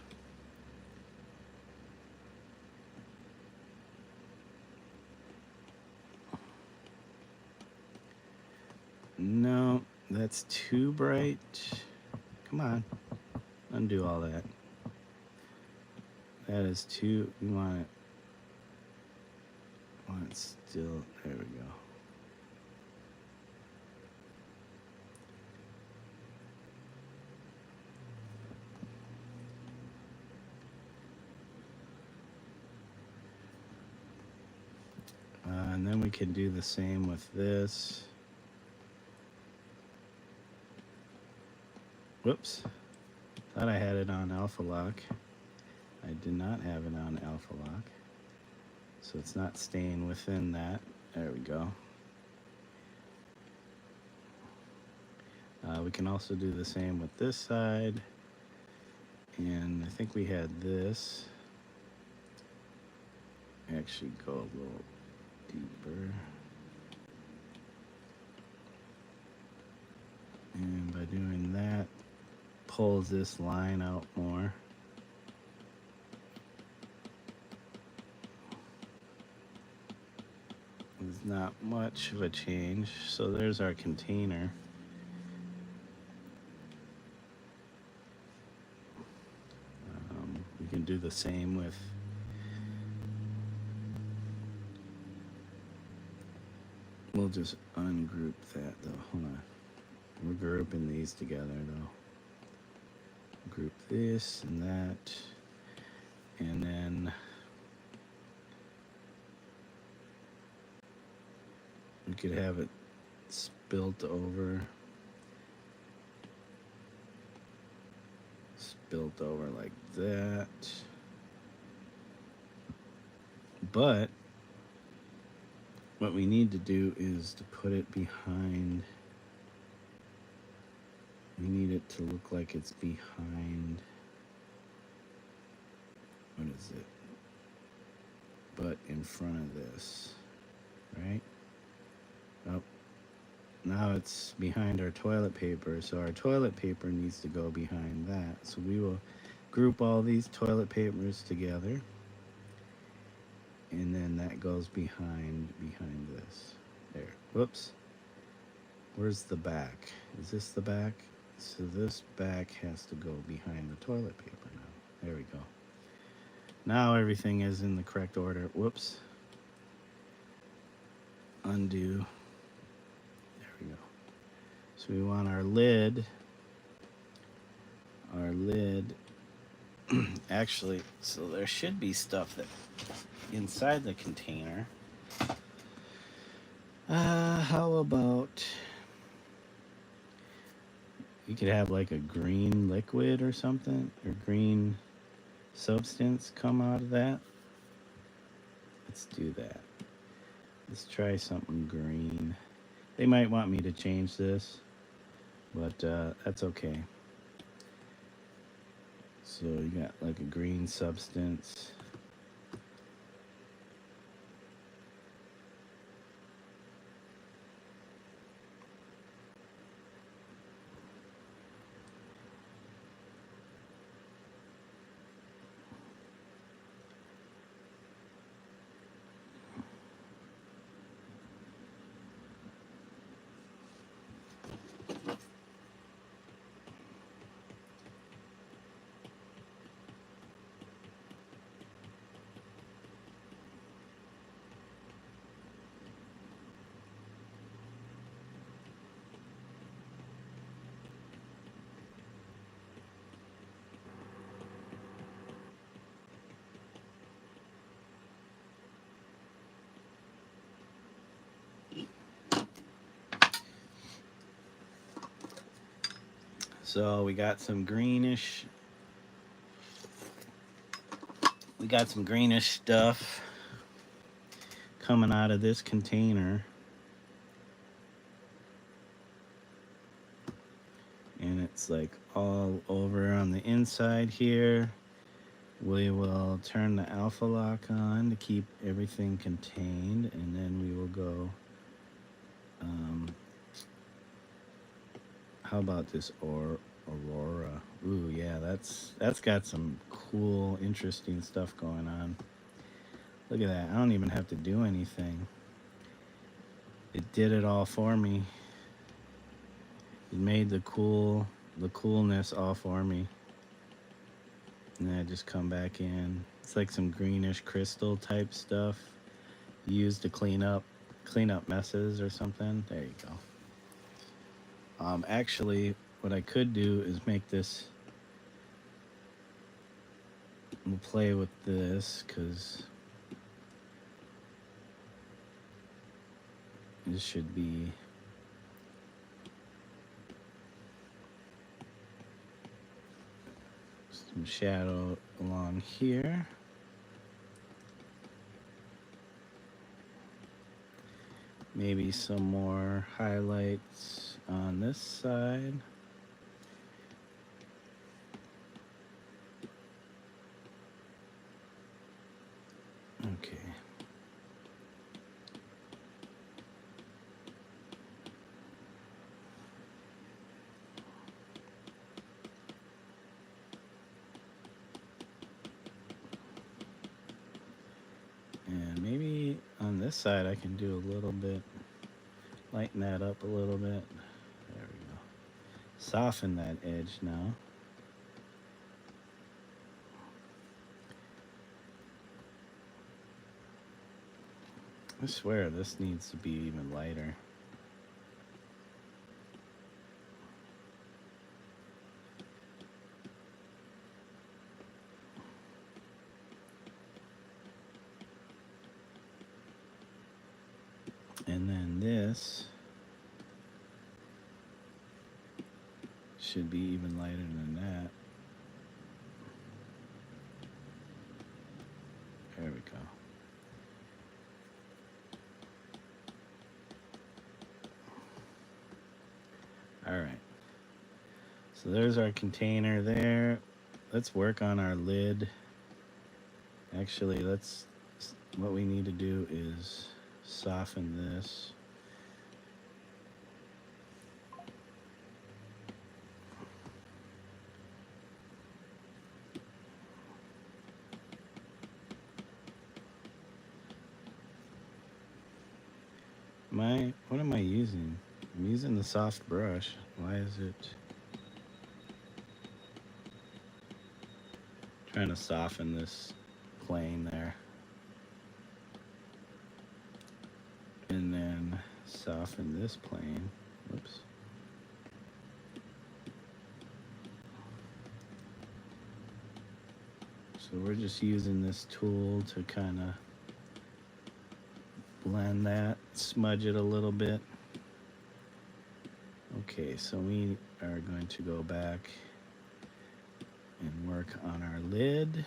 No, that's too bright. Come on. Undo all that. That is too, we want it still, there we go. And then we can do the same with this. Whoops. Thought I had it on alpha lock. I did not have it on alpha lock. So it's not staying within that. There we go. We can also do the same with this side. And I think we had this. Actually go a little deeper. And by doing that, pulls this line out more. There's not much of a change. So there's our container. We can do the same with we'll just ungroup that though. Hold on. We're grouping these together though. Group this and that. And then we could have it spilt over. built over like that. But what we need to do is to put it behind. We need it to look like it's behind. What is it? But in front of this, right? Oh, now it's behind our toilet paper, so our toilet paper needs to go behind that. So we will group all these toilet papers together, and then that goes behind this. There. Whoops. Where's the back? Is this the back? So this back has to go behind the toilet paper now. There we go. Now everything is in the correct order. Whoops. Undo. There we go. So we want our lid. Actually, so there should be stuff that inside the container. How about you could have like a green liquid or something, or green substance come out of that. Let's do that. Let's try something green. They might want me to change this, but that's okay. So you got like a green substance. So we got some greenish stuff coming out of this container. And it's like all over on the inside here. We will turn the alpha lock on to keep everything contained, and then we will go, how about this Aurora? Ooh, yeah, that's got some cool, interesting stuff going on. Look at that. I don't even have to do anything. It did it all for me. It made the coolness all for me. And then I just come back in. It's like some greenish crystal type stuff used to clean up messes or something. There you go. Actually, what I could do is make this. We'll play with this because this should be. Some shadow along here. Maybe some more highlights on this side. Okay. And maybe on this side I can do a little bit, lighten that up a little bit. There we go. Soften that edge now. I swear this needs to be even lighter. And then this should be even lighter than that. So there's our container there. Let's work on our lid. Actually, what we need to do is soften this. What am I using? I'm using the soft brush. Why is it trying to soften this plane there? And then soften this plane. Whoops. So we're just using this tool to kind of blend that, smudge it a little bit. Okay, so we are going to go back and work on our lid.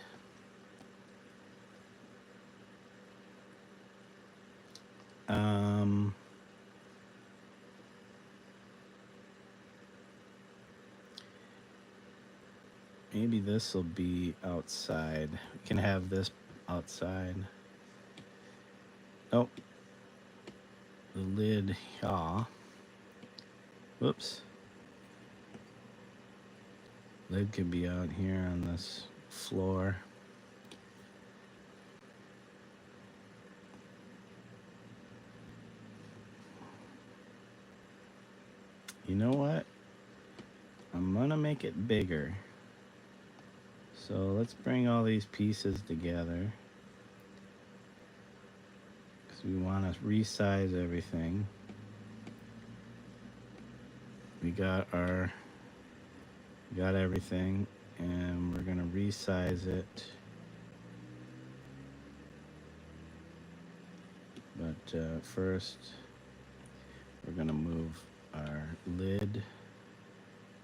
Maybe this will be outside. We can have this outside. Oh, the lid, yeah. Whoops. Lid could be out here on this floor. You know what? I'm gonna make it bigger. So let's bring all these pieces together, because we want to resize everything. We got everything, and we're gonna resize it. But first, we're gonna move our lid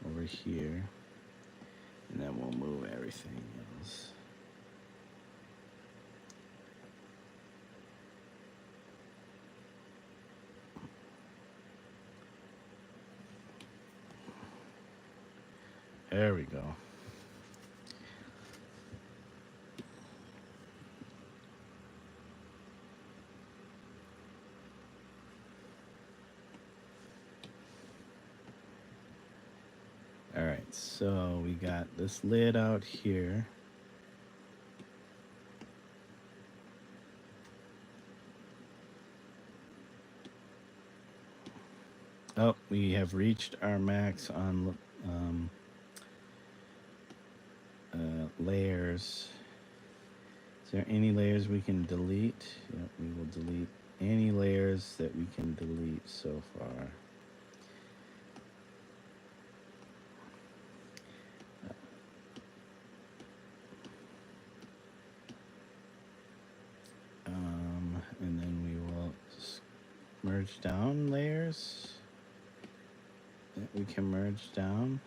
over here, and then we'll move everything else. There we go. All right, so we got this lid out here. Oh, we have reached our max on layers. Is there any layers we can delete? Yep, we will delete any layers that we can delete so far. And then we will merge down layers that we can merge down.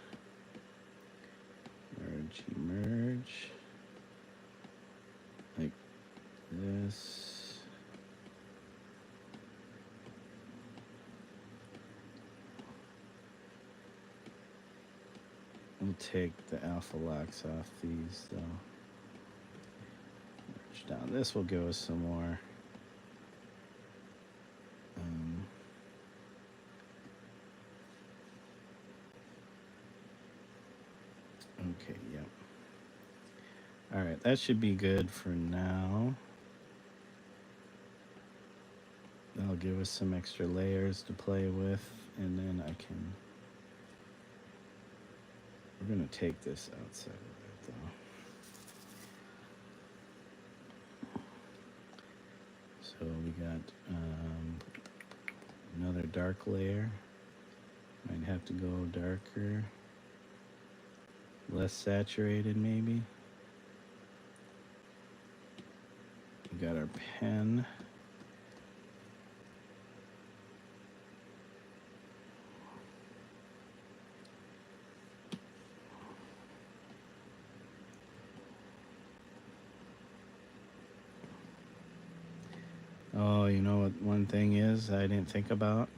Merge like this. We'll take the alpha locks off these though. Merge down. This will give us some more. Okay, yep. All right, that should be good for now. That'll give us some extra layers to play with, and then we're gonna take this outside of it though. So we got another dark layer. Might have to go darker, less saturated maybe. We got our pen. Oh, you know what one thing is I didn't think about?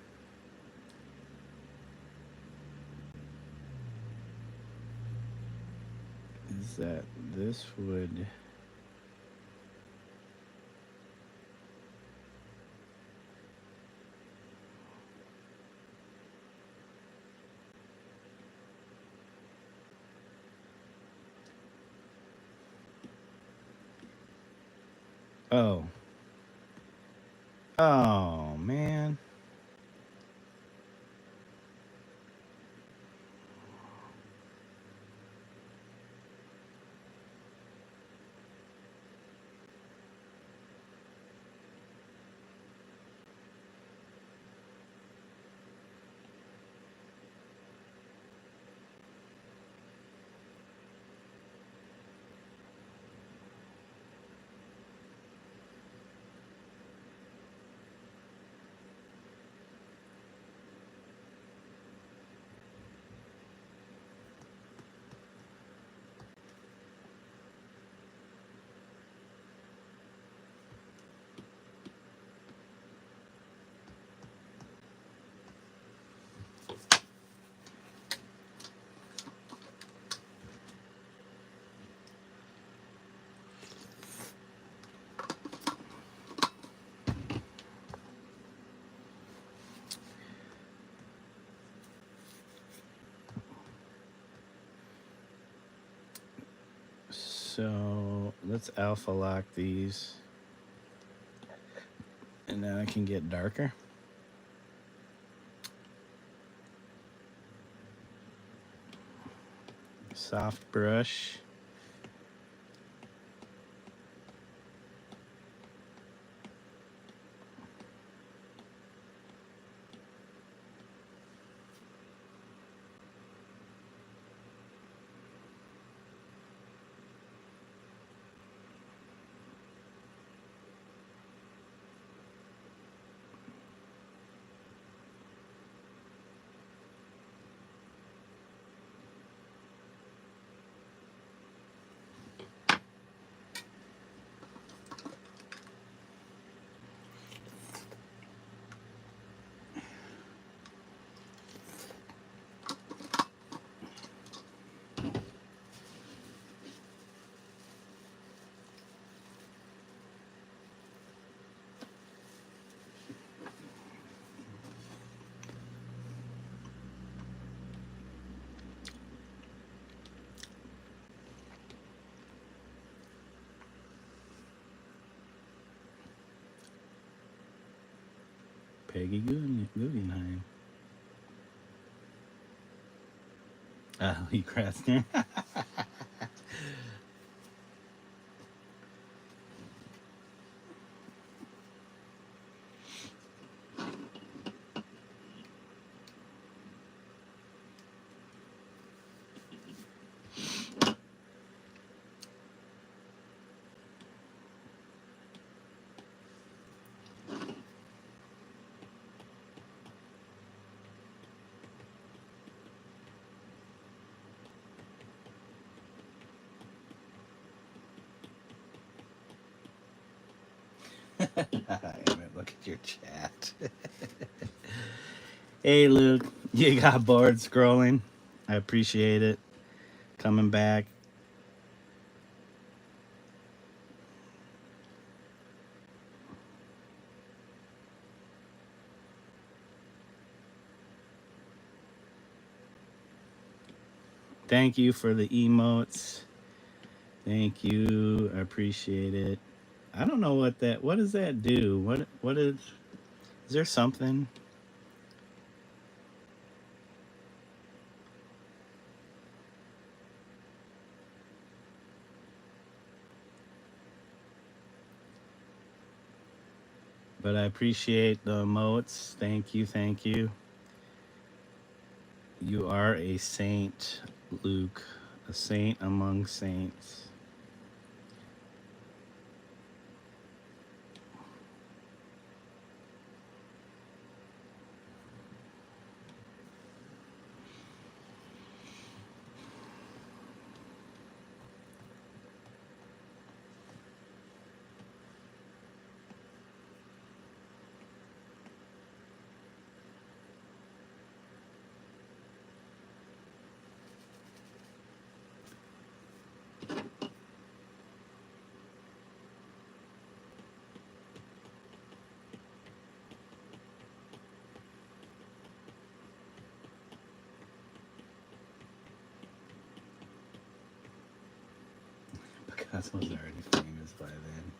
is that this would... Oh. Oh, man. So let's alpha lock these, and then I can get darker. Soft brush. Peggy Guggenheim. Lee Krasner. Look at your chat. Hey, Luke, you got bored scrolling. I appreciate it. Coming back. Thank you for the emotes. Thank you. I appreciate it. I don't know what does that do? What is there something? But I appreciate the emotes. Thank you, thank you. You are a saint, Luke. A saint among saints. Picasso was already famous by then.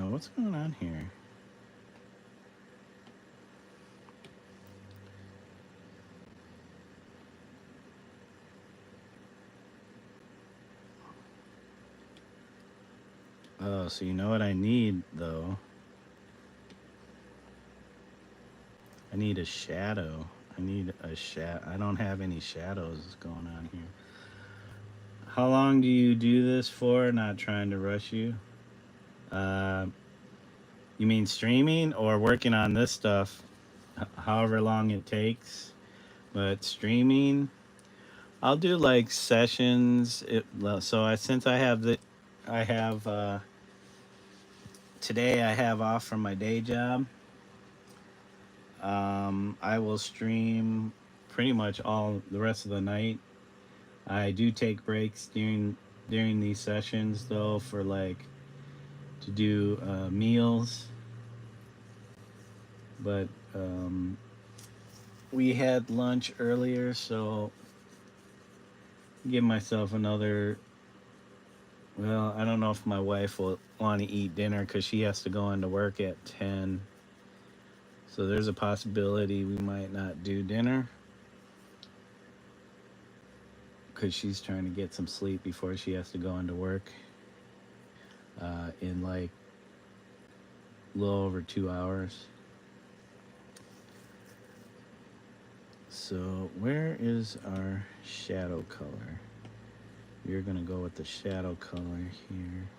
What's going on here? Oh, so you know what I need, though? I need a shadow. I need a I don't have any shadows going on here. How long do you do this for? Not trying to rush you. Uh, you mean streaming or working on this stuff? However long it takes. But streaming, I'll do like sessions. So since I have I have today I have off from my day job. I will stream pretty much all the rest of the night. I do take breaks during these sessions though for like to do meals, but we had lunch earlier, so give myself another. Well, I don't know if my wife will want to eat dinner because she has to go into work at 10. So there's a possibility we might not do dinner because she's trying to get some sleep before she has to go into work in like a little over 2 hours. So where is our shadow color? We're going to go with the shadow color here.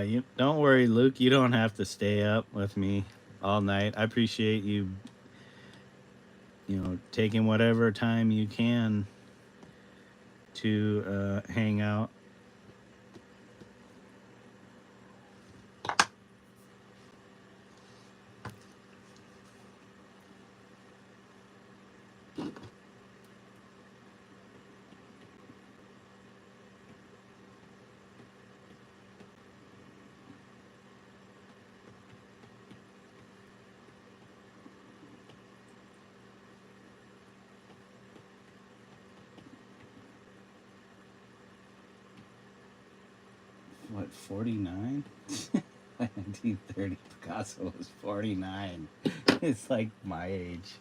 You don't worry, Luke. You don't have to stay up with me all night. I appreciate you, taking whatever time you can to hang out. What, 49? 1930 Picasso was 49. It's like my age.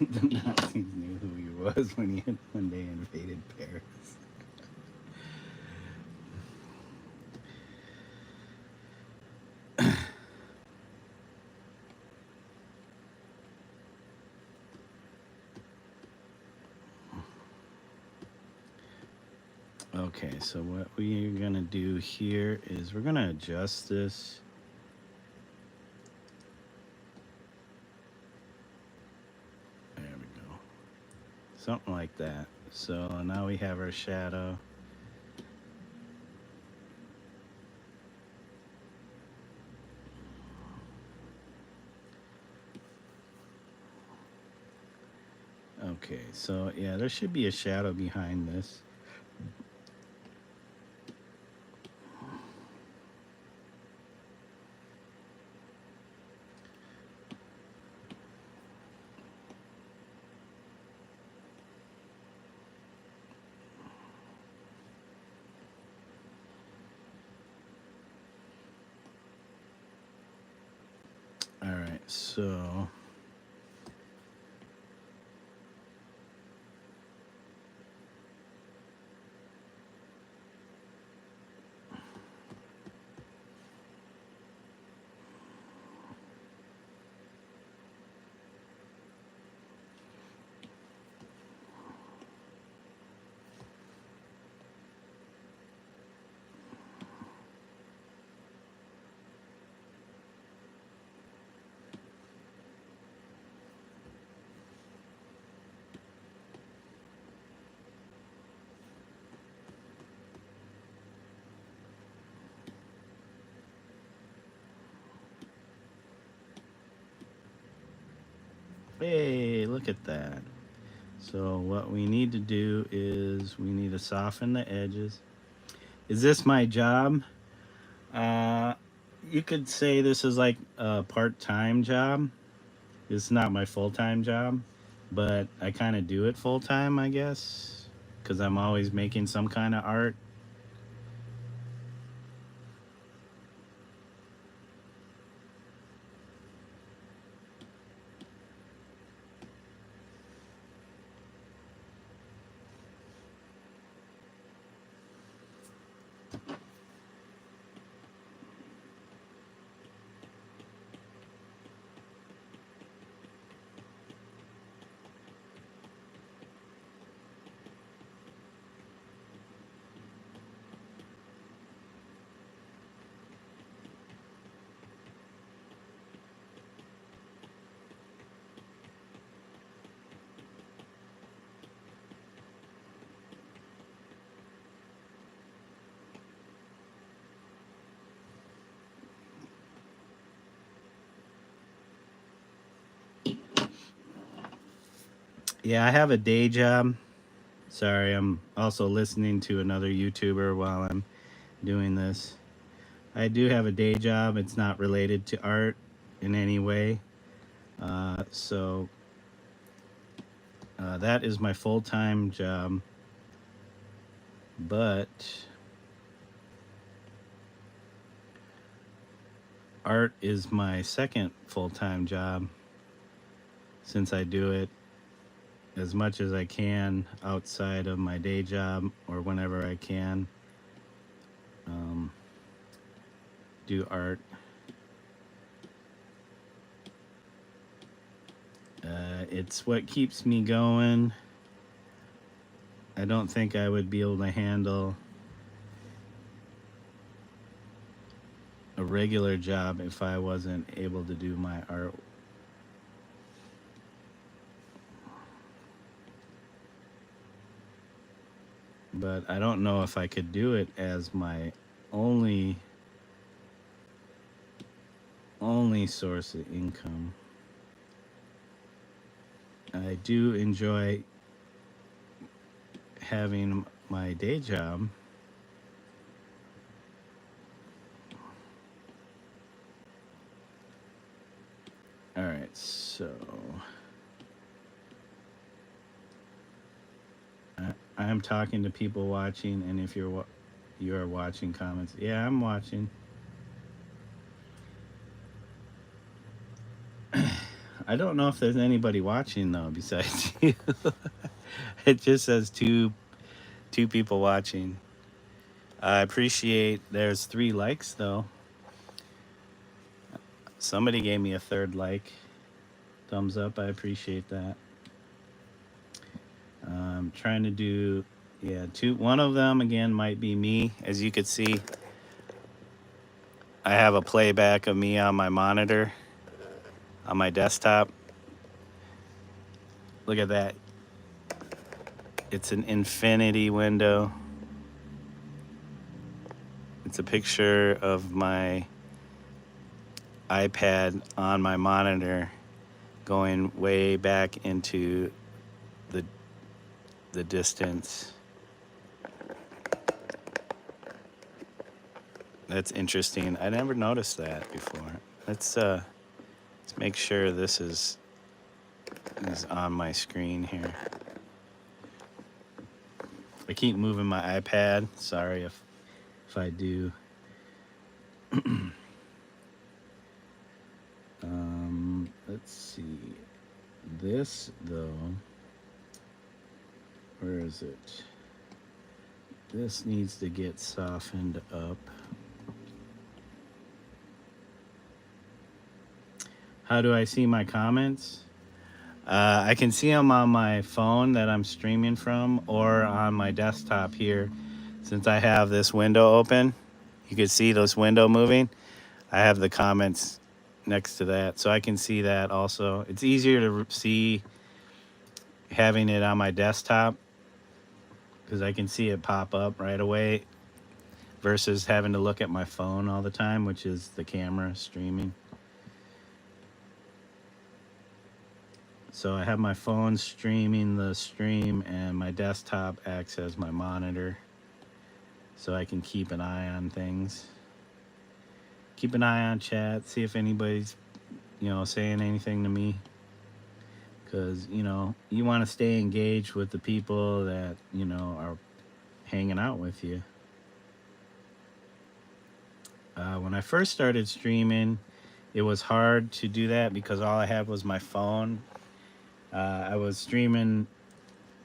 The Nazis knew who he was when they invaded Paris. Okay, so what we're gonna do here is we're gonna adjust this. There we go. Something like that. So now we have our shadow. Okay, so yeah, there should be a shadow behind this. All right, so hey, look at that. So what we need to do is we need to soften the edges. Is this my job? Uh, you could say this is like a part-time job. It's not my full-time job, but I kind of do it full-time, I guess, because I'm always making some kind of art. Yeah, I have a day job. Sorry, I'm also listening to another YouTuber while I'm doing this. I do have a day job. It's not related to art in any way. So that is my full-time job. But art is my second full-time job since I do it as much as I can outside of my day job or whenever I can um, do art. It's what keeps me going. I don't think I would be able to handle a regular job if I wasn't able to do my art. But I don't know if I could do it as my only source of income. I do enjoy having my day job. All right, so I am talking to people watching, and if you are watching comments, yeah, I'm watching. I don't know if there's anybody watching though besides you. It just says two people watching. I appreciate there's 3 likes though. Somebody gave me a third like. Thumbs up. I appreciate that. Trying to do Yeah, one of them again might be me. As you could see, I have a playback of me on my monitor on my desktop. Look at that. It's an infinity window. It's a picture of my iPad on my monitor going way back into the distance. That's interesting. I never noticed that before. Let's make sure this is on my screen here. I keep moving my iPad. Sorry if I do. Let's see. This though, where is it? This needs to get softened up. How do I see my comments? I can see them on my phone that I'm streaming from, or on my desktop here. Since I have this window open, you can see this window moving. I have the comments next to that, so I can see that also. It's easier to see having it on my desktop because I can see it pop up right away versus having to look at my phone all the time, which is the camera streaming. So I have my phone streaming the stream and my desktop acts as my monitor, so I can keep an eye on things. Keep an eye on chat, see if anybody's, saying anything to me. Because, you want to stay engaged with the people that, are hanging out with you. When I first started streaming, it was hard to do that because all I had was my phone. I was streaming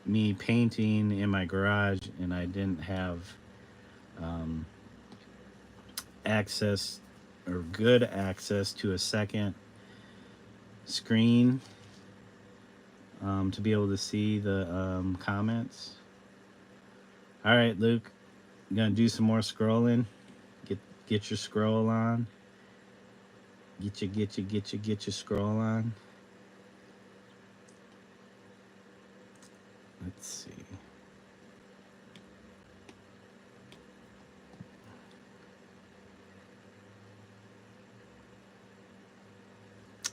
me painting in my garage, and I didn't have access or good access to a second screen to be able to see the comments. All right, Luke, I'm gonna do some more scrolling. Get your scroll on. Get your scroll on. Let's see.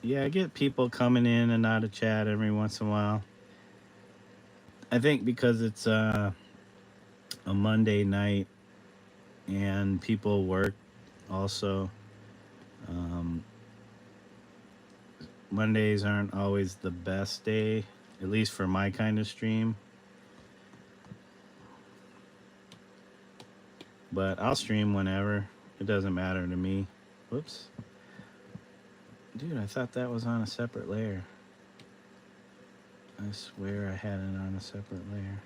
Yeah, I get people coming in and out of chat every once in a while. I think because it's a Monday night and people work also. Mondays aren't always the best day, at least for my kind of stream. But I'll stream whenever. It doesn't matter to me. Whoops. Dude, I thought that was on a separate layer. I swear I had it on a separate layer.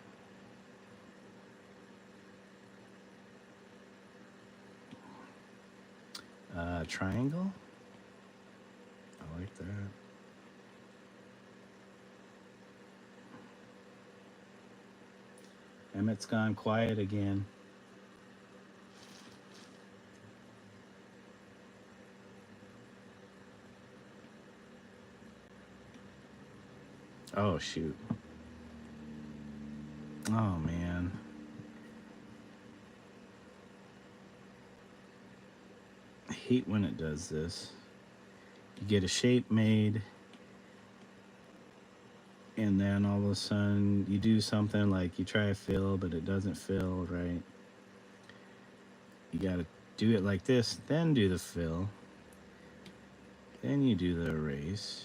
Triangle? I like that. Emmett's gone quiet again. Oh, shoot. Oh, man. I hate when it does this. You get a shape made, and then all of a sudden you do something like you try to fill, but it doesn't fill right. You gotta do it like this, then do the fill. Then you do the erase.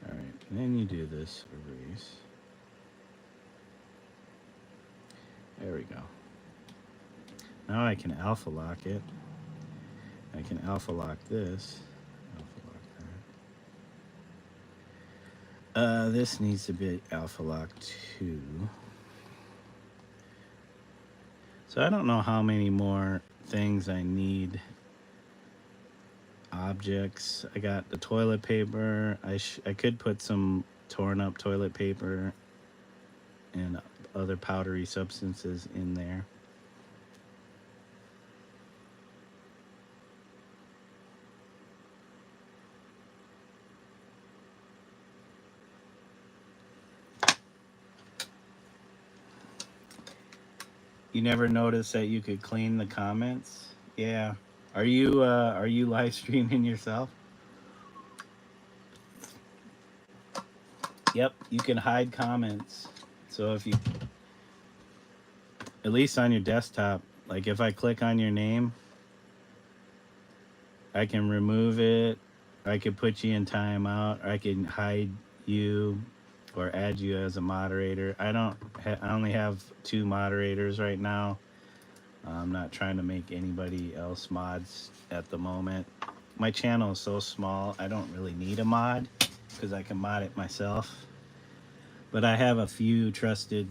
All right, then you do this erase. There we go. Now I can alpha lock it. I can alpha lock this. Alpha lock that. This needs to be alpha locked too. So I don't know how many more things I need objects. I got the toilet paper. I could put some torn up toilet paper and other powdery substances in there. You never noticed that you could clean the comments? Yeah. Are you live streaming yourself? Yep, you can hide comments. So if you, at least on your desktop, like if I click on your name, I can remove it. I could put you in timeout. Or I can hide you or add you as a moderator. I only have 2 moderators right now. I'm not trying to make anybody else mods at the moment. My channel is so small, I don't really need a mod because I can mod it myself. But I have a few trusted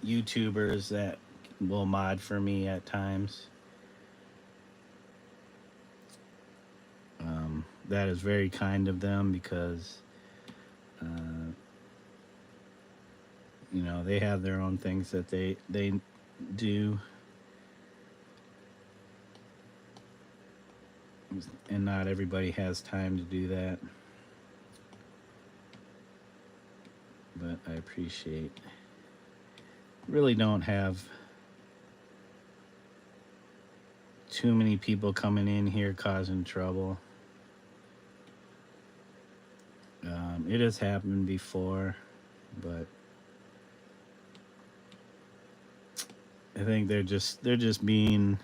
YouTubers that will mod for me at times. That is very kind of them because, you know, they have their own things that they do. And not everybody has time to do that. But I appreciate. Really don't have too many people coming in here causing trouble. It has happened before, but I think they're just being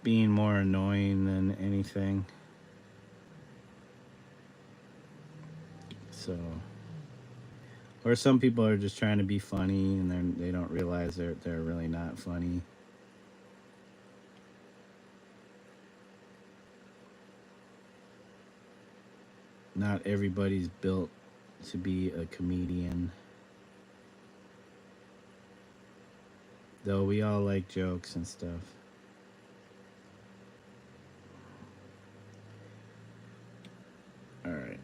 more annoying than anything. So, or some people are just trying to be funny and they don't realize they're really not funny. Not everybody's built to be a comedian. Though we all like jokes and stuff. All right.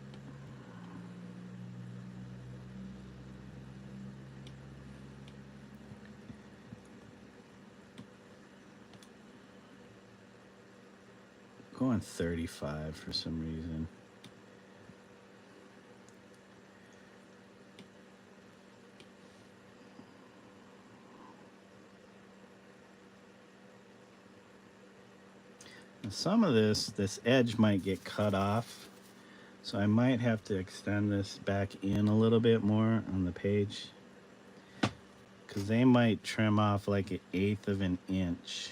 Going 35 for some reason. Some of this edge might get cut off, so I might have to extend this back in a little bit more on the page because they might trim off like 1/8 of an inch.